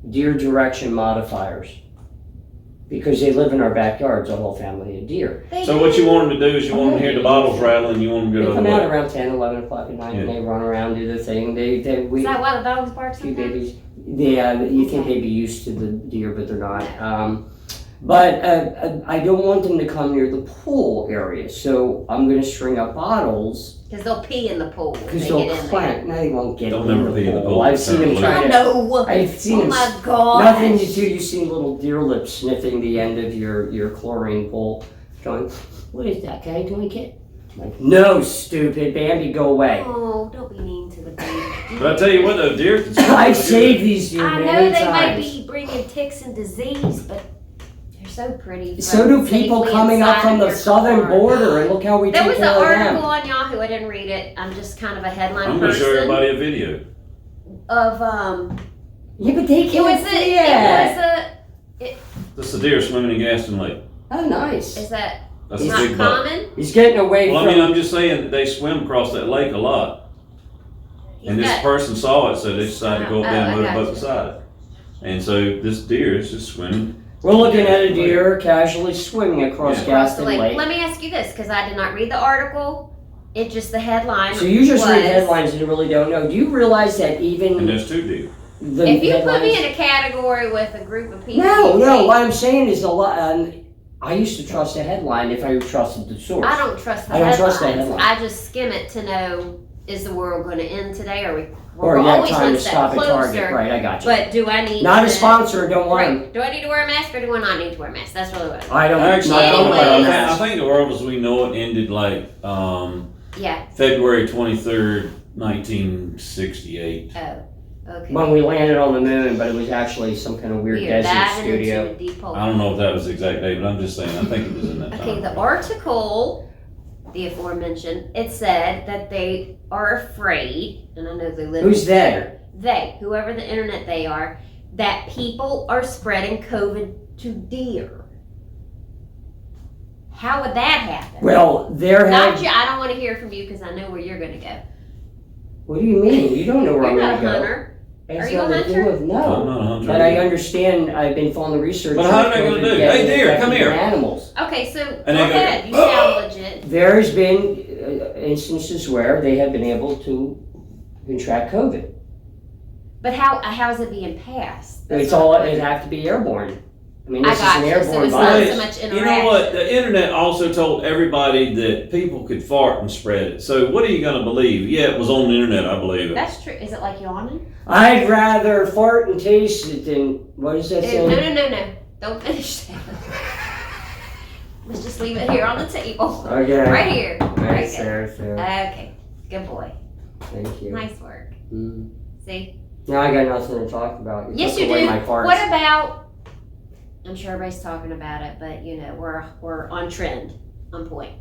A: deer direction modifiers. Because they live in our backyards, a whole family of deer.
C: They
B: So
C: do.
B: what you want them to do is you want them to hear the bottles rattling, you want them to
A: They
B: go
A: come
B: the
A: out
B: other way.
A: around 10, 11 o'clock at night and
B: Yeah.
A: they run around, do their thing.
C: Is that why the dogs bark
A: Few
C: sometimes?
A: babies. Yeah, you think they'd be used to the deer, but they're not. But I don't want them to come near the pool area, so I'm going to string up bottles
C: Because they'll pee in the pool. if
A: because
C: they
A: they'll
C: get in
A: clank. No, they won't get
B: They'll
A: in
B: never
A: the
B: pee in the
A: pool.
B: pool.
A: I've seen them
B: They're
C: there.
A: trying
C: I
A: to.
C: know.
A: I've seen
C: Oh
A: them.
C: my god.
A: Nothing you do. You see little deer lips sniffing the end of your chlorine pool, going, "What is that guy doing, kid?" I'm like, no, stupid Bambi, go away.
C: Oh, don't be mean to the baby.
B: But I tell you what though, deer can
A: I've saved these deer
C: I know
A: many
C: they might
A: times.
C: be bringing ticks and disease, but they're so pretty.
A: So do people
C: safely
A: coming up
C: inside
A: from
C: of
A: the
C: your
A: southern
C: car.
A: border, and look how we
C: There
A: take
C: was an
A: care of
C: article
A: them.
C: on Yahoo. I didn't read it. I'm just kind of a headline
B: I'm going to
C: person.
B: show everybody a video.
C: Of
A: Yeah, but they
C: it
A: can't
C: was
A: see it.
B: This is a deer swimming in Gaston Lake.
A: Oh, nice.
C: Is that
B: That's a
C: not
B: big buck.
C: common?
A: He's getting away
B: Well,
A: from.
B: I mean, I'm just saying that they swim across that lake a lot.
C: He's
B: And this
C: got-
B: person saw it, so they decided to go up there and
C: Oh, I
B: put a
C: got
B: boat
C: you.
B: beside it. And so this deer is just swimming.
A: We're looking at a deer casually swimming across
B: Yeah.
C: Across the
A: Gaston
C: lake.
A: Lake.
C: Let me ask you this, because I did not read the article. It just the headline.
A: So you just
C: was,
A: read headlines and you really don't know. Do you realize that
B: And
A: even
B: there's two deer.
A: the
C: If you
A: headlines...
C: put me in a category with a group of people,
A: No,
C: you
A: no.
C: think-
A: What I'm saying is a lot. I used to trust the headline if I trusted the source.
C: I don't trust the
A: I don't
C: headlines.
A: trust the headline.
C: I just skim it to know, is the world going to end today?
A: Or
C: we're
A: you have
C: always
A: time
C: one
A: to
C: step
A: stop at
C: closer.
A: Target. Right, I got you.
C: But do I need
A: Not
C: to,
A: a sponsor, don't want
C: right,
A: them.
C: do I need to wear a mask or do I not need to wear a mask? That's really what
A: I don't
B: Actually,
A: not
C: Anyways.
A: wear a
B: I
A: mask.
B: think the world as we know it ended like
C: yeah.
B: February 23rd, 1968.
C: Oh, okay.
A: When we landed on the moon, but it was actually some kind of weird desert
C: diving
A: studio.
C: into a deep hole.
B: I don't know if that was the exact date, but I'm just saying, I think it was in that time.
C: Okay, the article, the aforementioned, it said that they are afraid, and I know they live
A: Who's
C: in
A: they?
C: fear. They, whoever the internet they are, that people are spreading COVID to deer. How would that happen?
A: Well, there
C: Not
A: have.
C: you. I don't want to hear from you because I know where you're going to go.
A: What do you mean? You don't know where
C: You're
A: I'm
C: not
A: going
C: a
A: to go.
C: hunter.
A: Has
C: Are you a
A: nothing to do
C: hunter?
A: with-
B: I'm
A: No.
B: not a hunter.
A: But I
B: either.
A: understand. I've been following the research.
B: But how
A: on
B: are they gonna
A: COVID
B: do?
A: getting
B: Hey, deer,
A: affected
B: come here.
A: in Animals.
C: Okay, so
B: And
C: go
B: they go,
C: ahead. You
B: "Oh!"
C: sound legit.
A: There has been instances where they have been able to contract COVID.
C: But how is it being passed? That's
A: It's
C: what
A: all.
C: I'm
A: It
C: wondering.
A: have to be airborne. I mean,
C: I
A: this is
C: got
A: an
C: you. So
A: airborne
C: it's not
A: virus.
C: so much interaction.
B: You know what? The internet also told everybody that people could fart and spread it. So what are you going to believe? Yeah, it was on the internet, I believe it.
C: That's true. Is it like yawning?
A: I'd rather fart and taste it than what is that
C: No,
A: saying?
C: no. Don't finish that. Let's just leave it here on the table.
A: Okay.
C: Right here. Right
A: That's
C: there.
A: fair.
C: Okay. Good boy.
A: Thank you.
C: Nice work.
A: Mm.
C: See?
A: Now I got nothing to talk about.
C: Yes,
A: took
C: you
A: away
C: do.
A: My farts.
C: What about? I'm sure everybody's talking about it, but you know we're on trend, on point.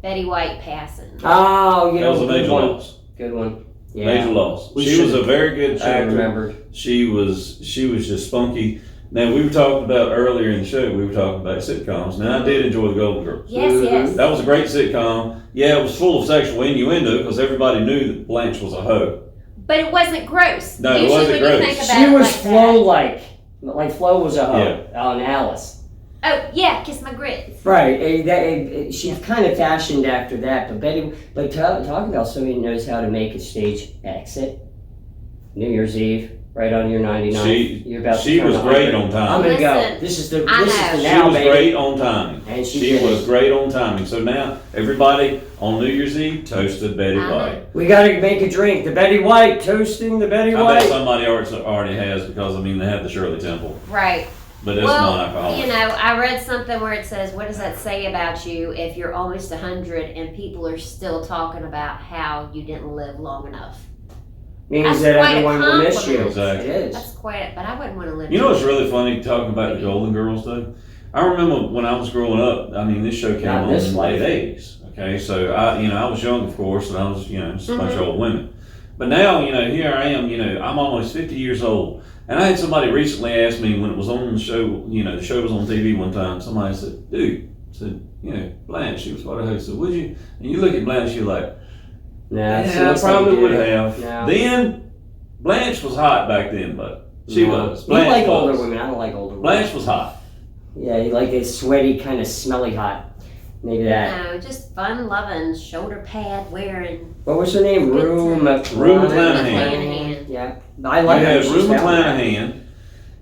C: Betty White passing.
A: Oh, you
B: That
A: know,
B: was a major
A: good one.
B: loss.
A: Good one. Yeah.
B: Major loss.
A: We
B: She was
A: should-
B: a very good
A: I
B: actor.
A: remembered.
B: She was just spunky. Now we were talking about earlier in the show. We were talking about sitcoms. Now I did enjoy the Golden Girls.
C: Yes, yes.
B: That was a great sitcom. Yeah, it was full of sexual innuendo because everybody knew that Blanche was a hoe.
C: But it wasn't gross.
B: No, it
C: Usually
B: wasn't
C: when you
B: gross.
C: think about
A: She
C: it
A: was
C: like
A: Flo-like. Like Flo was a hoe.
B: Yeah.
A: On Alice.
C: that. Oh yeah, kiss my grits.
A: Right. She kind of fashioned after that. But Betty, but talking about somebody who knows how to make a stage exit. New Year's Eve, right on your 99. You're about to
B: She
A: turn
B: was
A: 100.
B: great on
A: I'm
B: time.
A: gonna go.
C: Listen,
A: This is the
C: I
A: this is the
C: know.
B: She
A: now,
B: was
A: baby.
B: great on timing.
A: And she
B: She
A: did
B: was
A: it.
B: great on timing. So now everybody on New Year's Eve toasted Betty
C: I know.
B: White.
A: We gotta make a drink. The Betty White, toasting the Betty
B: I bet
A: White.
B: somebody already has because I mean they have the Shirley Temple,
C: Right.
B: but it's
C: Well,
B: non-alcoholic.
C: you know, I read something where it says, what does that say about you if you're almost 100 and people are still talking about how you didn't live long enough?
A: Means
C: That's
A: that
C: quite a
A: everyone will miss you.
C: compliment.
B: Exactly.
A: It is.
C: That's quite, but I wouldn't want to live.
B: You know what's really funny talking about the Golden Girls though? I remember when I was growing up. I mean, this show came
A: Not
B: on
A: this
B: in the
A: life.
B: late '80s. Okay, so I was young, of course, and I was just a bunch
C: Mm-hmm.
B: of old women. But now, here I am. I'm almost 50 years old, and I had somebody recently ask me when it was on the show. The show was on TV one time. Somebody said, "Dude," said, Blanche, she was part of the host. Said, "Would you?" And you look at Blanche, you're like,
A: Nah,
B: "Yeah,
A: see,
B: I
A: that's
B: probably
A: how
B: would
A: you do it.
B: have."
A: No.
B: Then Blanche was hot back then, but she
A: No.
B: was.
A: You like
B: was.
A: older women. I don't like older women.
B: Blanche was hot.
A: Yeah, you like it sweaty, kind of smelly hot. Maybe that.
C: No, just fun loving, shoulder pad wearing.
A: What was her name?
C: Good
A: Rue
C: times.
B: Rue
C: McClanahan.
A: Yeah. I like
B: You
A: her.
B: had
A: She's
B: Rue
A: down there.
B: McClanahan.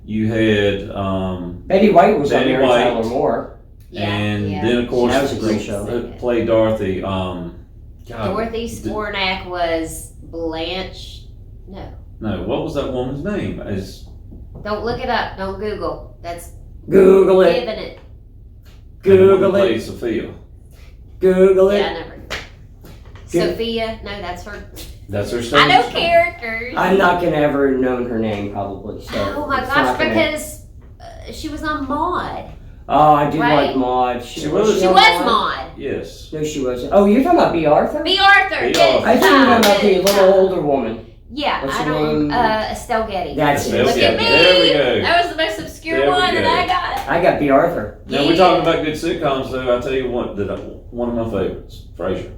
B: You had
A: Betty White was
B: Betty
A: on there,
B: White.
A: Tyler Moore.
C: Yeah,
B: and
C: yeah.
B: then of course
A: That was a great show.
B: that played Dorothy. God,
C: Dorothy Spornak was Blanche.
B: No, what was that woman's name?
C: Don't look it up. Don't Google. That's
A: Google it.
C: giving it.
A: Google
B: played
A: it.
B: Sophia.
A: Google
C: Yeah,
A: it.
C: I never.
A: Good.
C: Sophia. No, that's her.
B: That's her
C: I
B: stage
C: know
B: name.
C: characters.
A: I'm not gonna ever known her name probably. So
C: Oh my
A: it's
C: gosh,
A: not gonna-
C: because she was on Maude.
A: Oh, I do
C: Right.
A: like Maud.
B: She was.
C: She
A: on
C: was Maude.
B: Yes.
A: No, she wasn't. Oh, you're talking about B. Arthur?
C: B. Arthur.
B: B.
C: Yes.
B: Arthur.
A: I think you're talking about the
C: yes,
A: little older woman.
C: Yeah,
A: What's
C: I
A: her
C: don't.
A: name?
C: Estelle Getty.
A: That's
B: Estelle
A: it.
C: Look
B: Yeah,
C: at me.
B: there we go.
C: That was the most obscure
B: There we
C: one
B: go.
C: that I got.
A: I got B. Arthur.
B: Now we're talking about good sitcoms, though. I tell you what, one of my favorites, Frasier.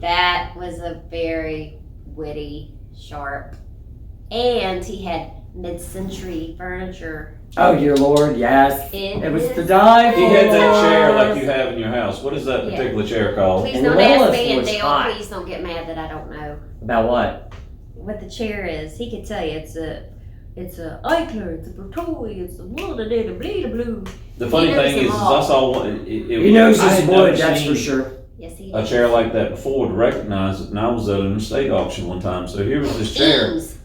C: That was a very witty, sharp, and he had mid-century furniture.
A: Oh dear Lord, yes.
C: in
A: It was
C: his
A: the dive.
B: He had that
C: Oh.
B: chair like you have in your house. What is that
C: Yeah.
B: particular chair called?
C: Please
A: And
C: don't
A: Lilith
C: ask me, and
A: was
C: Dale,
A: hot.
C: please don't get mad that I don't know
A: About what?
C: what the chair is. He could tell you it's a Eichler, it's a Bertoli, it's a blue.
B: The funny
C: He knows
B: thing
C: them
B: is
C: all.
B: I saw one.
A: He knows
B: I
A: his
B: had
A: wood,
B: never
A: that's
B: seen
A: for sure.
C: Yes, he
B: a
C: does.
B: chair like that before to recognize it, and I was at an estate auction one time. So here was this chair,
C: Eames.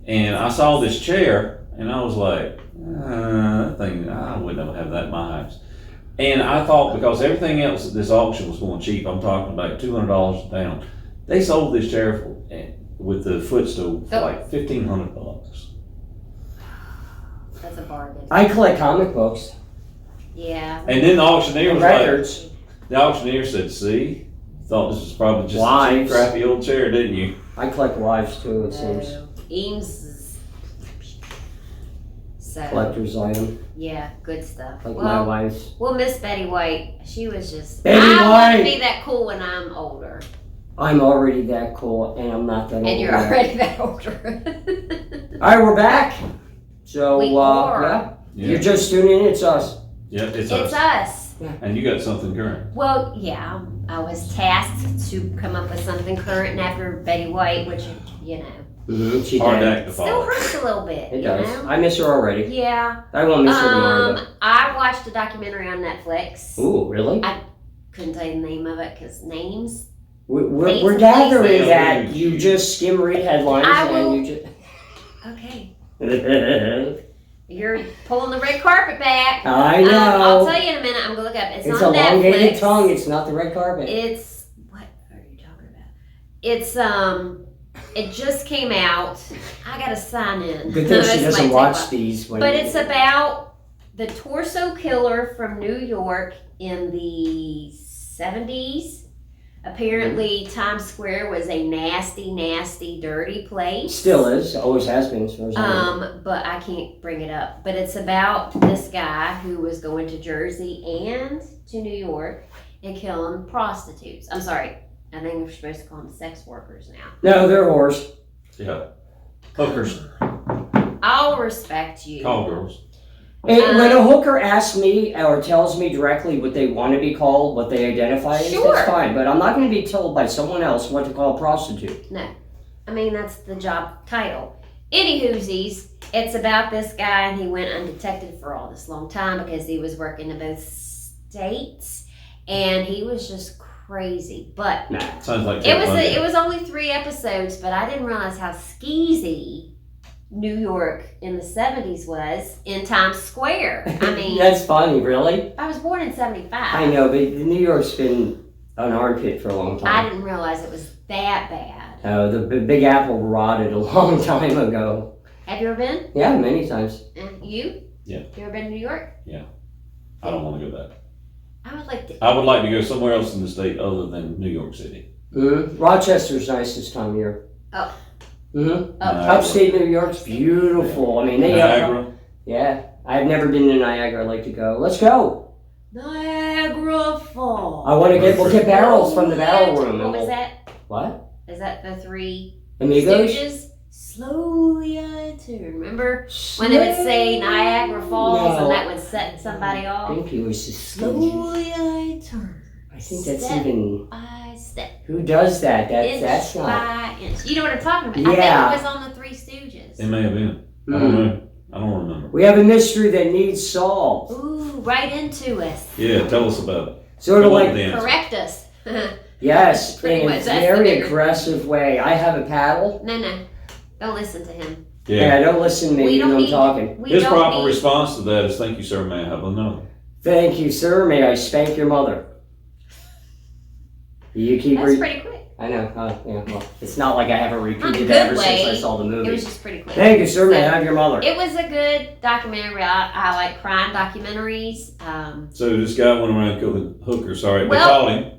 B: and I saw this chair, and I was like, that thing, I would never have that in my house. And I thought because everything else at this auction was going cheap, I'm talking about $200 a pound. They sold this chair with the footstool for like $1,500.
C: That's a bargain.
A: I collect comic books.
C: Yeah.
B: And then the auctioneer was
A: Records.
B: like, the auctioneer said, "See, thought this was probably just a cheap,
A: Wives.
B: crappy old chair, didn't you?"
A: I collect wives too, it seems.
C: No. Eames is so
A: Collector's item.
C: yeah, good stuff.
A: Like my wife's.
C: Well, Miss Betty White, she was just
A: Betty
C: I want to
A: White.
C: be that cool when I'm older.
A: I'm already that cool, and I'm not that old.
C: And you're
A: yet.
C: already that older.
A: All right, we're back. So,
C: We are.
A: yeah.
B: Yeah,
A: You're just tuning in, it's us.
B: yeah, it's
C: It's
B: us.
C: us.
B: And you got something current.
C: Well, yeah, I was tasked to come up with something current and after Betty White, which, you know,
A: Mm-hmm. She
B: Hard
A: did.
B: act to
C: still
B: follow.
C: hurts a little bit,
A: It
C: you
A: does.
C: know?
A: I miss her already.
C: Yeah.
A: I won't miss her tomorrow, though.
C: I watched a documentary on Netflix.
A: Ooh, really?
C: Couldn't tell you the name of it because names.
A: We're
C: Places.
A: gathering that you just skim read headlines
C: I will-
A: and you
C: Okay.
A: just.
C: You're pulling the red carpet back.
A: I know.
C: I'll tell you in a minute. I'm going to look up. It's
A: It's
C: on
A: elongated
C: Netflix.
A: tongue. It's not the red carpet.
C: It's what are you talking about? It's it just came out. I gotta sign in.
A: Good thing she
C: This might
A: doesn't
C: take a
A: watch
C: while.
A: these. When
C: But it's about the torso killer from New York in the 70s. Apparently, Times Square was a nasty, nasty, dirty place.
A: Still is. Always has been as far as I know.
C: But I can't bring it up. But it's about this guy who was going to Jersey and to New York and killing prostitutes. I'm sorry. I think we're supposed to call them sex workers now.
A: No, they're whores.
B: Yeah. Hookers,
C: I'll respect you.
B: call girls.
A: And when a hooker asks me or tells me directly what they want to be called, what they identify as,
C: Sure.
A: that's fine. But I'm not going to be told by someone else what to call a prostitute.
C: I mean, that's the job title. Anywhoosies, it's about this guy, and he went undetected for all this long time because he was working in both states, and he was just crazy. But
A: Nah.
B: Sounds like
C: it was only 3 episodes, but I didn't realize how skeezy New York in the 70s was in Times Square. I mean,
A: That's funny, really.
C: I was born in 75.
A: I know, but New York's been an armpit for a long
C: I
A: time.
C: didn't realize it was that bad.
A: The Big Apple rotted a long time ago.
C: Have you ever been?
A: Yeah, many times.
C: You?
B: Yeah.
C: You ever been to New York?
B: I don't want to go back.
C: I would like to.
B: I would like to go somewhere else in the state other than New York City.
A: Rochester's nice this time of year.
C: Oh.
A: Mm-hmm.
C: Oh,
A: Upstate New York's beautiful. I mean, they
B: Niagara.
A: yeah. I've never been to Niagara. I'd like to go. Let's go.
C: Niagara Falls.
A: I want to we'll get barrels from the barrel room.
C: What
A: and
C: was
A: we'll-
C: that?
A: What?
C: Is that the Three
A: Amigos?
C: Stooges? Slowly I turn. Remember when they would say Niagara Falls
A: No.
C: and that would set somebody
A: I
C: off?
A: think it was just
C: Slowly I turn.
A: I think that's
C: Step
A: even.
C: by step.
A: Who does that?
C: Inch
A: That's not.
C: by inch. You know what I'm talking about?
A: Yeah.
C: I think it was on the Three Stooges.
B: It may have been. I don't
A: Mm.
B: know. I don't remember.
A: We have a mystery that needs solved.
C: Ooh, right into us.
B: Yeah, tell us about it.
A: Sort of
B: Come on,
A: like,
B: Dan.
C: Correct us.
A: yes,
C: Pretty
A: in
C: much,
A: a
C: that's the
A: very
C: bigger-
A: aggressive way. I have a paddle.
C: No. Don't listen to him.
B: Yeah.
A: Don't listen to me
C: We
A: even
C: don't
A: though I'm
C: need-
A: talking.
C: We
B: His
C: don't
B: proper
C: need-
B: response to that is, "Thank you, sir. May I have another?"
A: Thank you, sir. May I spank your mother? You keep
C: That's pretty quick.
A: I know. Yeah, well, it's not like I haven't
C: On a
A: repeated
C: good
A: that ever since
C: way,
A: I saw the movie.
C: It was just pretty quick.
A: Thank you, sir. May I
C: So-
A: have your mother?
C: It was a good documentary. I like crime documentaries.
B: So this guy went around and killed a hooker. Sorry,
C: Well,
B: they caught him.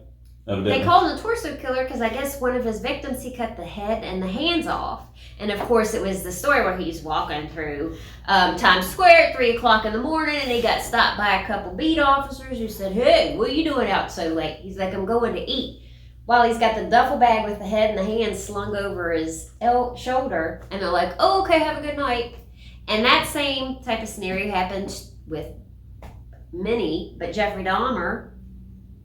C: They
B: Evidently.
C: called him the torso killer because I guess one of his victims, he cut the head and the hands off. And of course, it was the story where he's walking through Times Square at 3 o'clock in the morning, and he got stopped by a couple beat officers who said, "Hey, what are you doing out so late?" He's like, "I'm going to eat." While he's got the duffel bag with the head and the hands slung over his shoulder, and they're like, "Oh, okay, have a good night." And that same type of scenario happened with many, but Jeffrey Dahmer,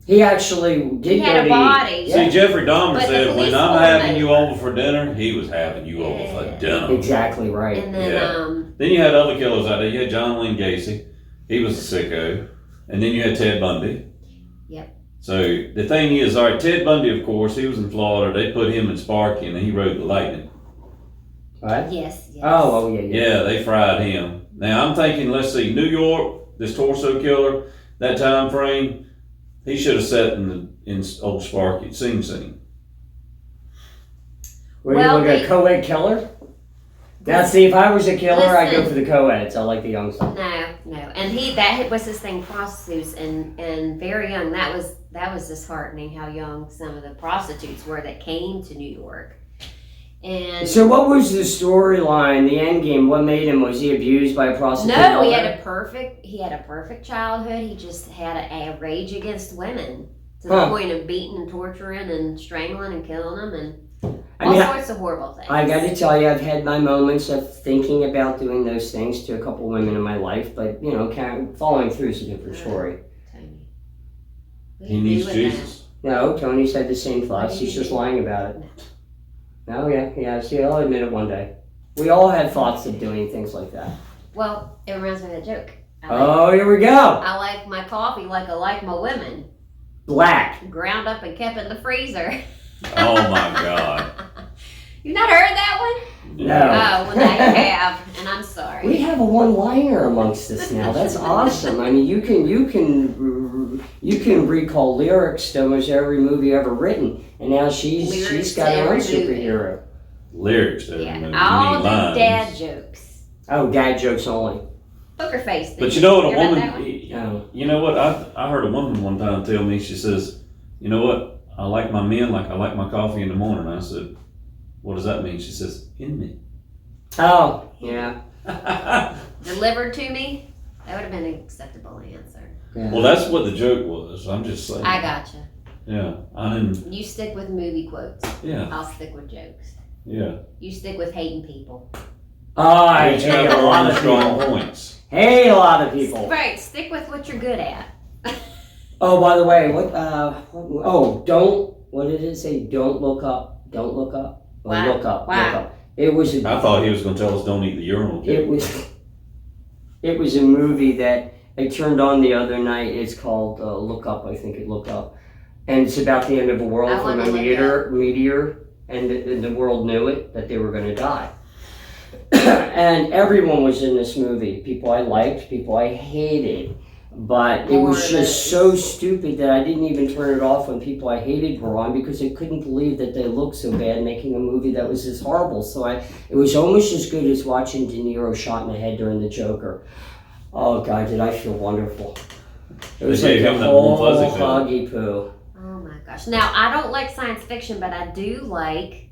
A: He actually did
C: he
A: go
C: had
A: to
C: a body.
A: eat.
B: See, Jeffrey Dahmer
C: But the
B: said,
C: police
B: "When I'm
C: pulled him
B: having you
C: over.
B: over for dinner, he was having you over for
C: Yeah.
B: dinner."
A: Exactly right.
C: And then
B: Yeah. Then you had other killers out there. You had John Wayne Gacy. He was a sicko. And then you had Ted Bundy.
C: Yep.
B: So the thing is, all right, Ted Bundy, of course, he was in Florida. They put him in Sparky, and he rode the lightning.
A: What?
C: Yes.
A: Oh, yeah.
B: Yeah, they fried him. Now I'm thinking, let's see, New York, this torso killer, that time frame, he should have sat in old Sparky scene.
A: What do you look at, a co-ed killer? Now, see, if I was a killer, I'd go for the co-eds. I like the young stuff.
C: No. And that was his thing, prostitutes, and very young. That was disheartening how young some of the prostitutes were that came to New York. And
A: so what was the storyline, the end game? What made him? Was he abused by a prostitute?
C: No, he had a perfect childhood. He just had a rage against women to the point of beating and torturing and strangling and killing them and all sorts of horrible things.
A: I got to tell you, I've had my moments of thinking about doing those things to a couple women in my life, but following through is a different story.
C: Tony.
B: He needs Jesus.
A: No, Tony said the same thoughts. He's just lying about it. No, yeah. See, I'll admit it one day. We all had thoughts of doing things like that.
C: Well, it reminds me of a joke.
A: Here we go.
C: I like my coffee like I like my women.
A: Black.
C: Ground up and kept in the freezer.
B: Oh my God.
C: You've not heard that one?
A: No.
C: Oh, well now you have, and I'm sorry.
A: We have a one-liner amongst us now. That's awesome. I mean, you can recall lyrics to almost every movie ever written, and now she's got her own superhero.
B: Lyrics to every movie.
C: All the dad jokes.
A: Oh, dad jokes only.
C: Poker face.
B: But you know what,
C: a woman.
B: You know what? I heard a woman one time tell me. She says, "You know what? I like my men like I like my coffee in the morning." I said, "What does that mean?" She says, "In me."
A: Oh, yeah.
C: Delivered to me? That would have been an acceptable answer.
A: Yeah.
B: Well, that's what the joke was. I'm just saying.
C: I gotcha.
B: Yeah, I didn't.
C: You stick with movie quotes.
B: Yeah.
C: I'll stick with jokes.
B: Yeah.
C: You stick with hating people.
A: Oh, I hate a lot of
B: strong
A: people.
B: points.
A: Hate a lot of people.
C: Right, stick with what you're good at.
A: Oh, by the way, what did it say? Don't look up. Don't look up. Or
C: Wow.
A: Look up.
C: Wow.
A: Look up. It was.
B: I thought he was going to tell us don't eat the urinal.
A: It was a movie that I turned on the other night. It's called Look Up. I think it Look Up, and it's about the end of the world from a meteor, and the world knew it that they were going to die. And everyone was in this movie. People I liked, people I hated. But it was just so stupid that I didn't even turn it off when people I hated were on, because I couldn't believe that they looked so bad making a movie that was this horrible. So it was almost as good as watching De Niro shot in the head during The Joker. Oh God, did I feel wonderful. It was like a whole huggy poo.
C: Oh my gosh. Now, I don't like science fiction, but I do like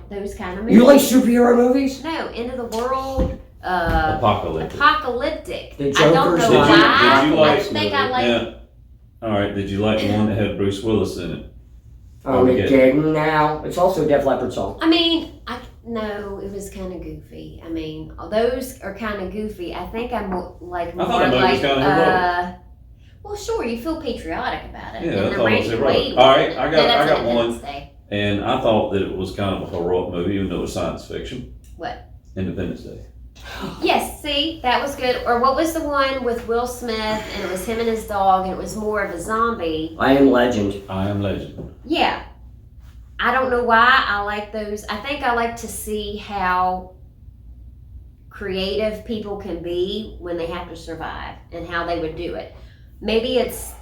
C: those kind of movies.
A: You like superhero movies?
C: No, end of the world.
B: Apocalyptic.
A: The
C: I don't know
A: Joker's
C: why.
B: Did you like?
C: I think I like.
B: Yeah. All right. Did you like the one that had Bruce Willis in it?
A: Armageddon now. It's also a Def Leppard song.
C: I mean, no, it was kind of goofy. I mean, those are kind of goofy. I think I'm like
B: I thought the movie was kind of heroic.
C: Well, sure, you feel patriotic about it.
B: Yeah,
C: and
B: I thought it was heroic. All right, I got one. And I thought that it was kind of a heroic movie, even though it was science fiction.
C: What?
B: Independence Day.
C: Yes, see, that was good. Or what was the one with Will Smith, and it was him and his dog, and it was more of a zombie.
A: I Am Legend.
B: I Am Legend.
C: Yeah. I don't know why I like those. I think I like to see how creative people can be when they have to survive and how they would do it. Maybe it's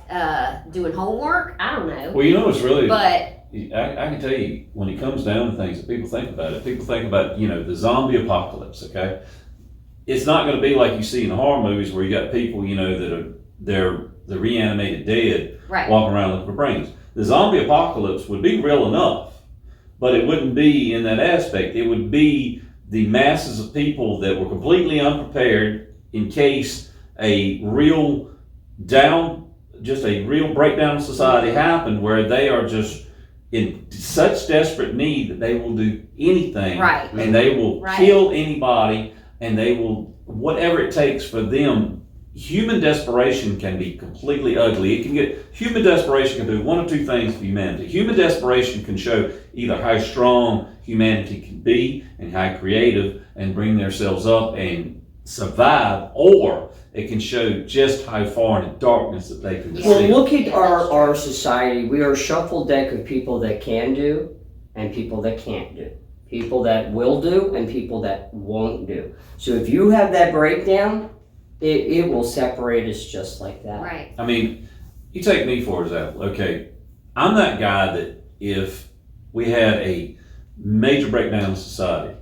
C: doing homework. I don't know.
B: Well, you know, it's really.
C: But
B: I can tell you, when it comes down to things that people think about it, people think about, the zombie apocalypse, okay? It's not going to be like you see in the horror movies where you got people, that are, they're reanimated dead,
C: right,
B: walking around looking for brains. The zombie apocalypse would be real enough, but it wouldn't be in that aspect. It would be the masses of people that were completely unprepared in case a real breakdown of society happened, where they are just in such desperate need that they will do anything,
C: right,
B: and they will kill anybody, and they will, whatever it takes for them, human desperation can be completely ugly. Human desperation can do one of two things for humanity. Human desperation can show either how strong humanity can be and how creative and bring themselves up and survive, or it can show just how far in the darkness that they can see.
A: Well, look at our society. We are a shuffled deck of people that can do and people that can't do. People that will do and people that won't do. So if you have that breakdown, it will separate us just like that.
C: Right.
B: I mean, you take me for example. Okay, I'm that guy that if we had a major breakdown in society,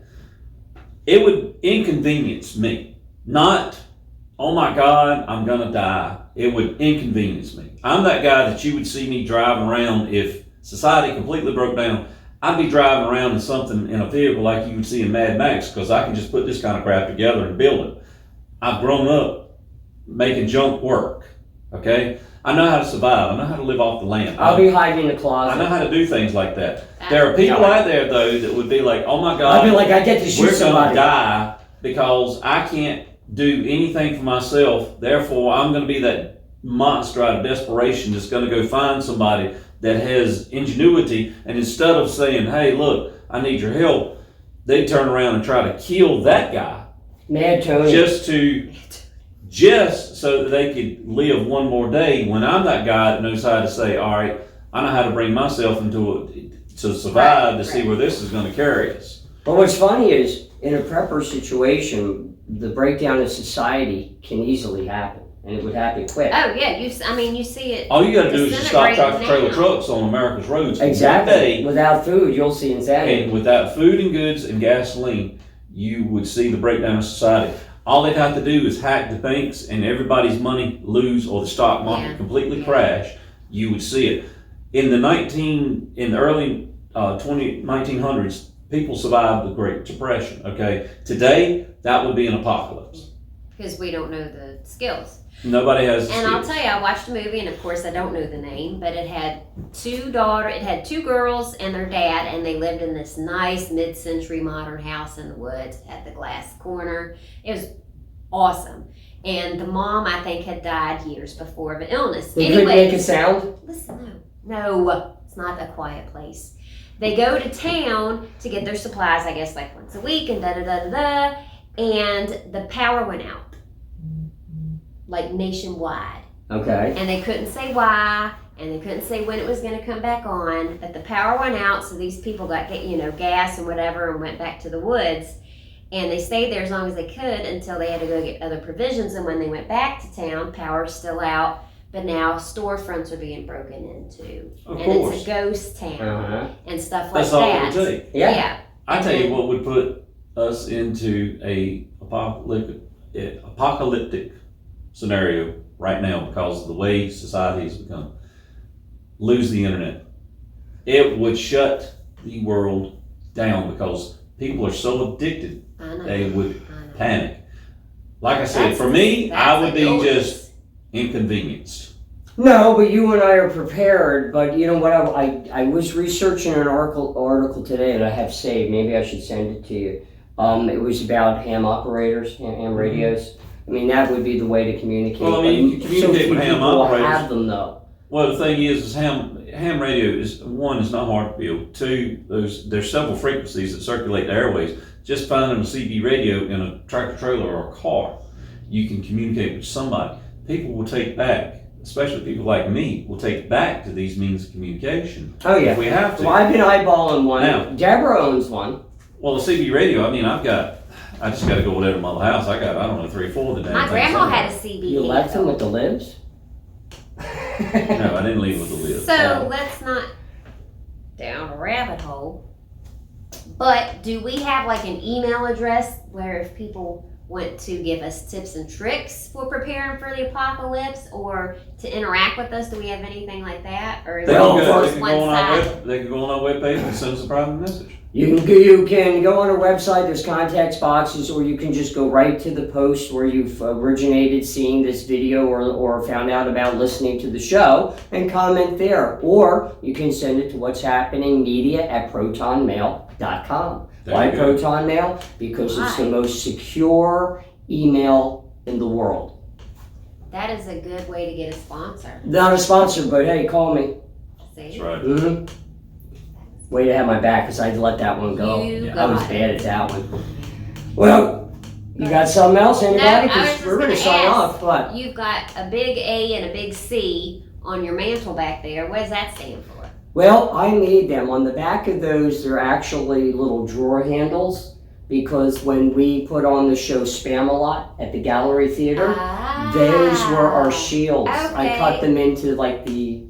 B: it would inconvenience me. Not, oh my God, I'm gonna die. It would inconvenience me. I'm that guy that you would see me driving around if society completely broke down. I'd be driving around in something in a vehicle like you would see in Mad Max, because I can just put this kind of crap together and build it. I've grown up making junk work, okay? I know how to survive. I know how to live off the land.
A: I'll be hiding in the closet.
B: I know how to do things like that. There are people out there, though, that would be like, oh my God,
A: I'll be like, I get to shoot
B: we're
A: somebody.
B: going to die because I can't do anything for myself. Therefore, I'm going to be that monster out of desperation that's going to go find somebody that has ingenuity. And instead of saying, hey, look, I need your help, they turn around and try to kill that guy.
A: Mad Tony.
B: Just so that they could live one more day, when I'm that guy that knows how to say, all right, I know how to bring myself to survive, to see where this is going to carry us.
A: But what's funny is, in a prepper situation, the breakdown of society can easily happen, and it would happen quick.
C: Oh yeah, you see it.
B: All you got to do is just stop tractor trailer
C: now.
B: trucks on America's roads.
A: Exactly.
B: One day,
A: Without food, you'll see insanity.
B: and without food and goods and gasoline, you would see the breakdown of society. All they'd have to do is hack the banks and everybody's money lose, or the stock market completely crash. You would see it. In the early 1900s, people survived the Great Depression. Okay, today that would be an apocalypse
C: because we don't know the skills.
B: Nobody has the
C: And
B: skills.
C: I'll tell you, I watched a movie, and of course I don't know the name, but it had two girls and their dad, and they lived in this nice mid-century modern house in the woods. It had the glass corner. It was awesome. And the mom, I think, had died years before of an illness.
A: They couldn't make a sound?
C: Listen, no, it's not a quiet place. They go to town to get their supplies, I guess, like once a week, and da-da-da-da-da, and the power went out. Like nationwide.
A: Okay.
C: And they couldn't say why, and they couldn't say when it was going to come back on, but the power went out, so these people got gas and whatever and went back to the woods, and they stayed there as long as they could until they had to go get other provisions. And when they went back to town, power's still out, but now storefronts are being broken into.
B: Of
C: and
B: course.
C: It's a ghost town and stuff like
B: That's all
C: that.
B: it would take.
A: Yeah.
B: I tell you what would put us into a apocalyptic scenario right now because of the way society has become. Lose the internet. It would shut the world down because people are so addicted they would panic. Like I said, for me, I would be just inconvenienced.
A: No, but you and I are prepared. But you know what? I was researching an article today that I have saved. Maybe I should send it to you. It was about ham operators, ham radios. I mean, that would be the way to communicate.
B: Well, I mean, you can communicate with ham operators.
A: Have them though.
B: Well, the thing is ham radio is, one, it's not hard to build. Two, there's several frequencies that circulate the airways. Just finding a CB radio in a tractor trailer or a car, you can communicate with somebody. People will take back, especially people like me, will take back to these means of communication.
A: Oh yeah.
B: If we have to.
A: Well, I've been eyeballing one.
B: Now,
A: Deborah owns one.
B: Well, the CB radio, I mean, I just got to go over there to my house. I got, I don't know, 3 or 4 of the damn
C: My
B: things
C: grandma
B: somewhere.
C: had a CB.
A: You left them with the libs?
B: No, I didn't leave with the lid.
C: So let's not down a rabbit hole. But do we have like an email address where if people want to give us tips and tricks for preparing for the apocalypse or to interact with us, do we have anything like that? Or is
B: They
C: it
B: can
C: just
B: go
C: one
B: on our
C: side?
B: they can go on our webpage and send us a private message.
A: You can go on our website, there's contact boxes, or you can just go right to the post where you've originated seeing this video or found out about listening to the show and comment there. Or you can send it to what's happening media@protonmail.com. Why Proton Mail? Because it's the most secure email in the world.
C: That is a good way to get a sponsor.
A: Not a sponsor, but hey, call me.
C: See?
B: That's right.
A: Mm-hmm. Way to have my back because I had to let that one go. I was bad at that one. Well, you got something else, anybody?
C: No, I was
A: Because
C: just
A: we're going to
C: gonna
A: sign
C: ask.
A: off. What?
C: You've got a big A and a big C on your mantle back there. What does that stand for?
A: Well, I made them. On the back of those, they're actually little drawer handles because when we put on the show Spam-A-Lot at the Gallery Theater, those were our shields. I
C: Okay.
A: cut them into like the,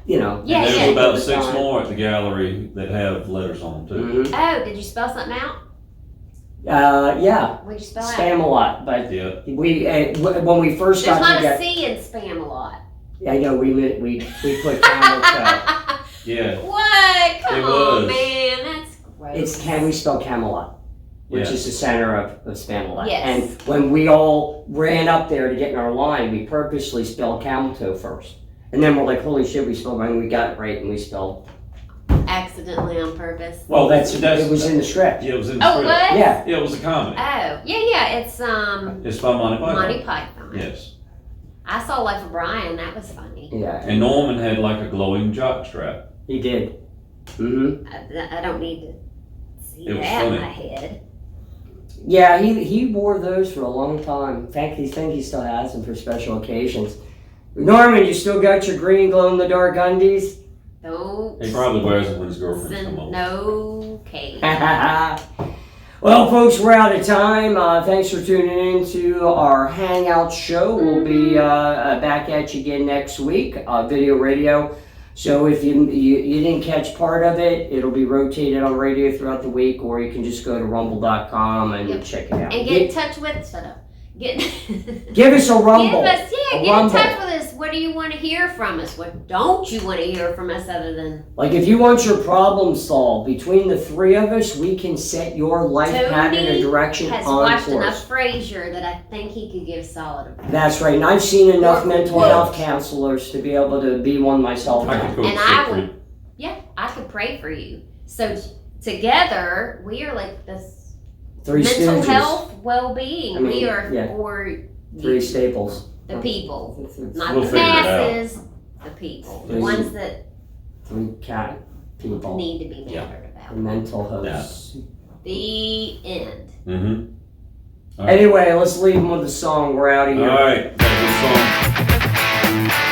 A: you know.
C: Yeah,
B: And
C: yeah.
B: there's about
A: the
B: 6
A: time.
B: more at the gallery that have letters on them too.
A: Mhm.
C: Oh, did you spell something out?
A: Yeah,
C: What did you spell out?
A: Spam-A-Lot. But
B: Yeah.
A: we when we first
C: There's
A: got
C: not
A: together,
C: a C in Spam-A-Lot.
A: I know we put camel toe.
B: Yeah.
C: What? Come
B: It
C: on,
B: was.
C: man. That's gross.
A: It's we spell Camelot, which
B: Yeah.
A: is the center of Spam-A-Lot.
C: Yes.
A: And when we all ran up there to get in our line, we purposely spelled camel toe first. And then we're like, holy shit, we spelled right, and we got it right, and we spelled.
C: accidentally on purpose.
A: Well, it was in the script.
B: Yeah, it was in the
C: Oh,
B: script.
C: what?
A: Yeah.
B: Yeah, it was a comedy.
C: Oh, yeah, it's
B: It's by Monty Python.
C: Monty Python.
B: Yes.
C: I saw Life of Brian. That was funny.
A: Yeah,
B: And Norman had like a glowing jock strap.
A: he did. Mm-hmm.
C: I don't need to see
B: It was
C: that in
B: funny.
C: my head.
A: Yeah, he wore those for a long time. In fact, I think he still has them for special occasions. Norman, you still got your green glow-in-the-dark undies?
C: Don't
B: He probably wears it when his girlfriend
C: send
B: come over.
C: no cake.
A: Well, folks, we're out of time. Thanks for tuning in to our Hangout show. We'll be back at you again next week, video radio. So if you didn't catch part of it, it'll be rotated on radio throughout the week, or you can just go to rumble.com and
C: Yep.
A: check it out.
C: And get in touch with shut up. Get
A: Give us a rumble.
C: Give us,
A: A
C: get
A: rumble.
C: in touch with us. What do you want to hear from us? What don't you want to hear from us other than
A: Like if you want your problem solved, between the three of us, we can set your life pattern and direction
C: has
A: on
C: watched
A: course.
C: enough Frasier that I think he could give solid advice.
A: That's right, and I've seen enough
C: Or-
A: mental health counselors to be able to be one myself.
B: I could cook
C: And I
B: sick
C: would-
B: food.
C: Yeah, I could pray for you. So together, we are like this
A: Three
C: mental
A: Stooges.
C: health well-being.
A: I mean,
C: we are
A: yeah.
C: for
A: Three staples.
C: the people, not
B: We'll
C: the
B: figure it out.
C: masses. The people, the
A: Three-
C: ones that
A: Three cat people.
C: need to be
B: Yeah.
C: mattered about.
A: The mental hosts.
C: The end.
B: Mm-hmm. All right.
A: Anyway, let's leave them with a song. We're out of
B: All
A: here.
B: right. That's a good song.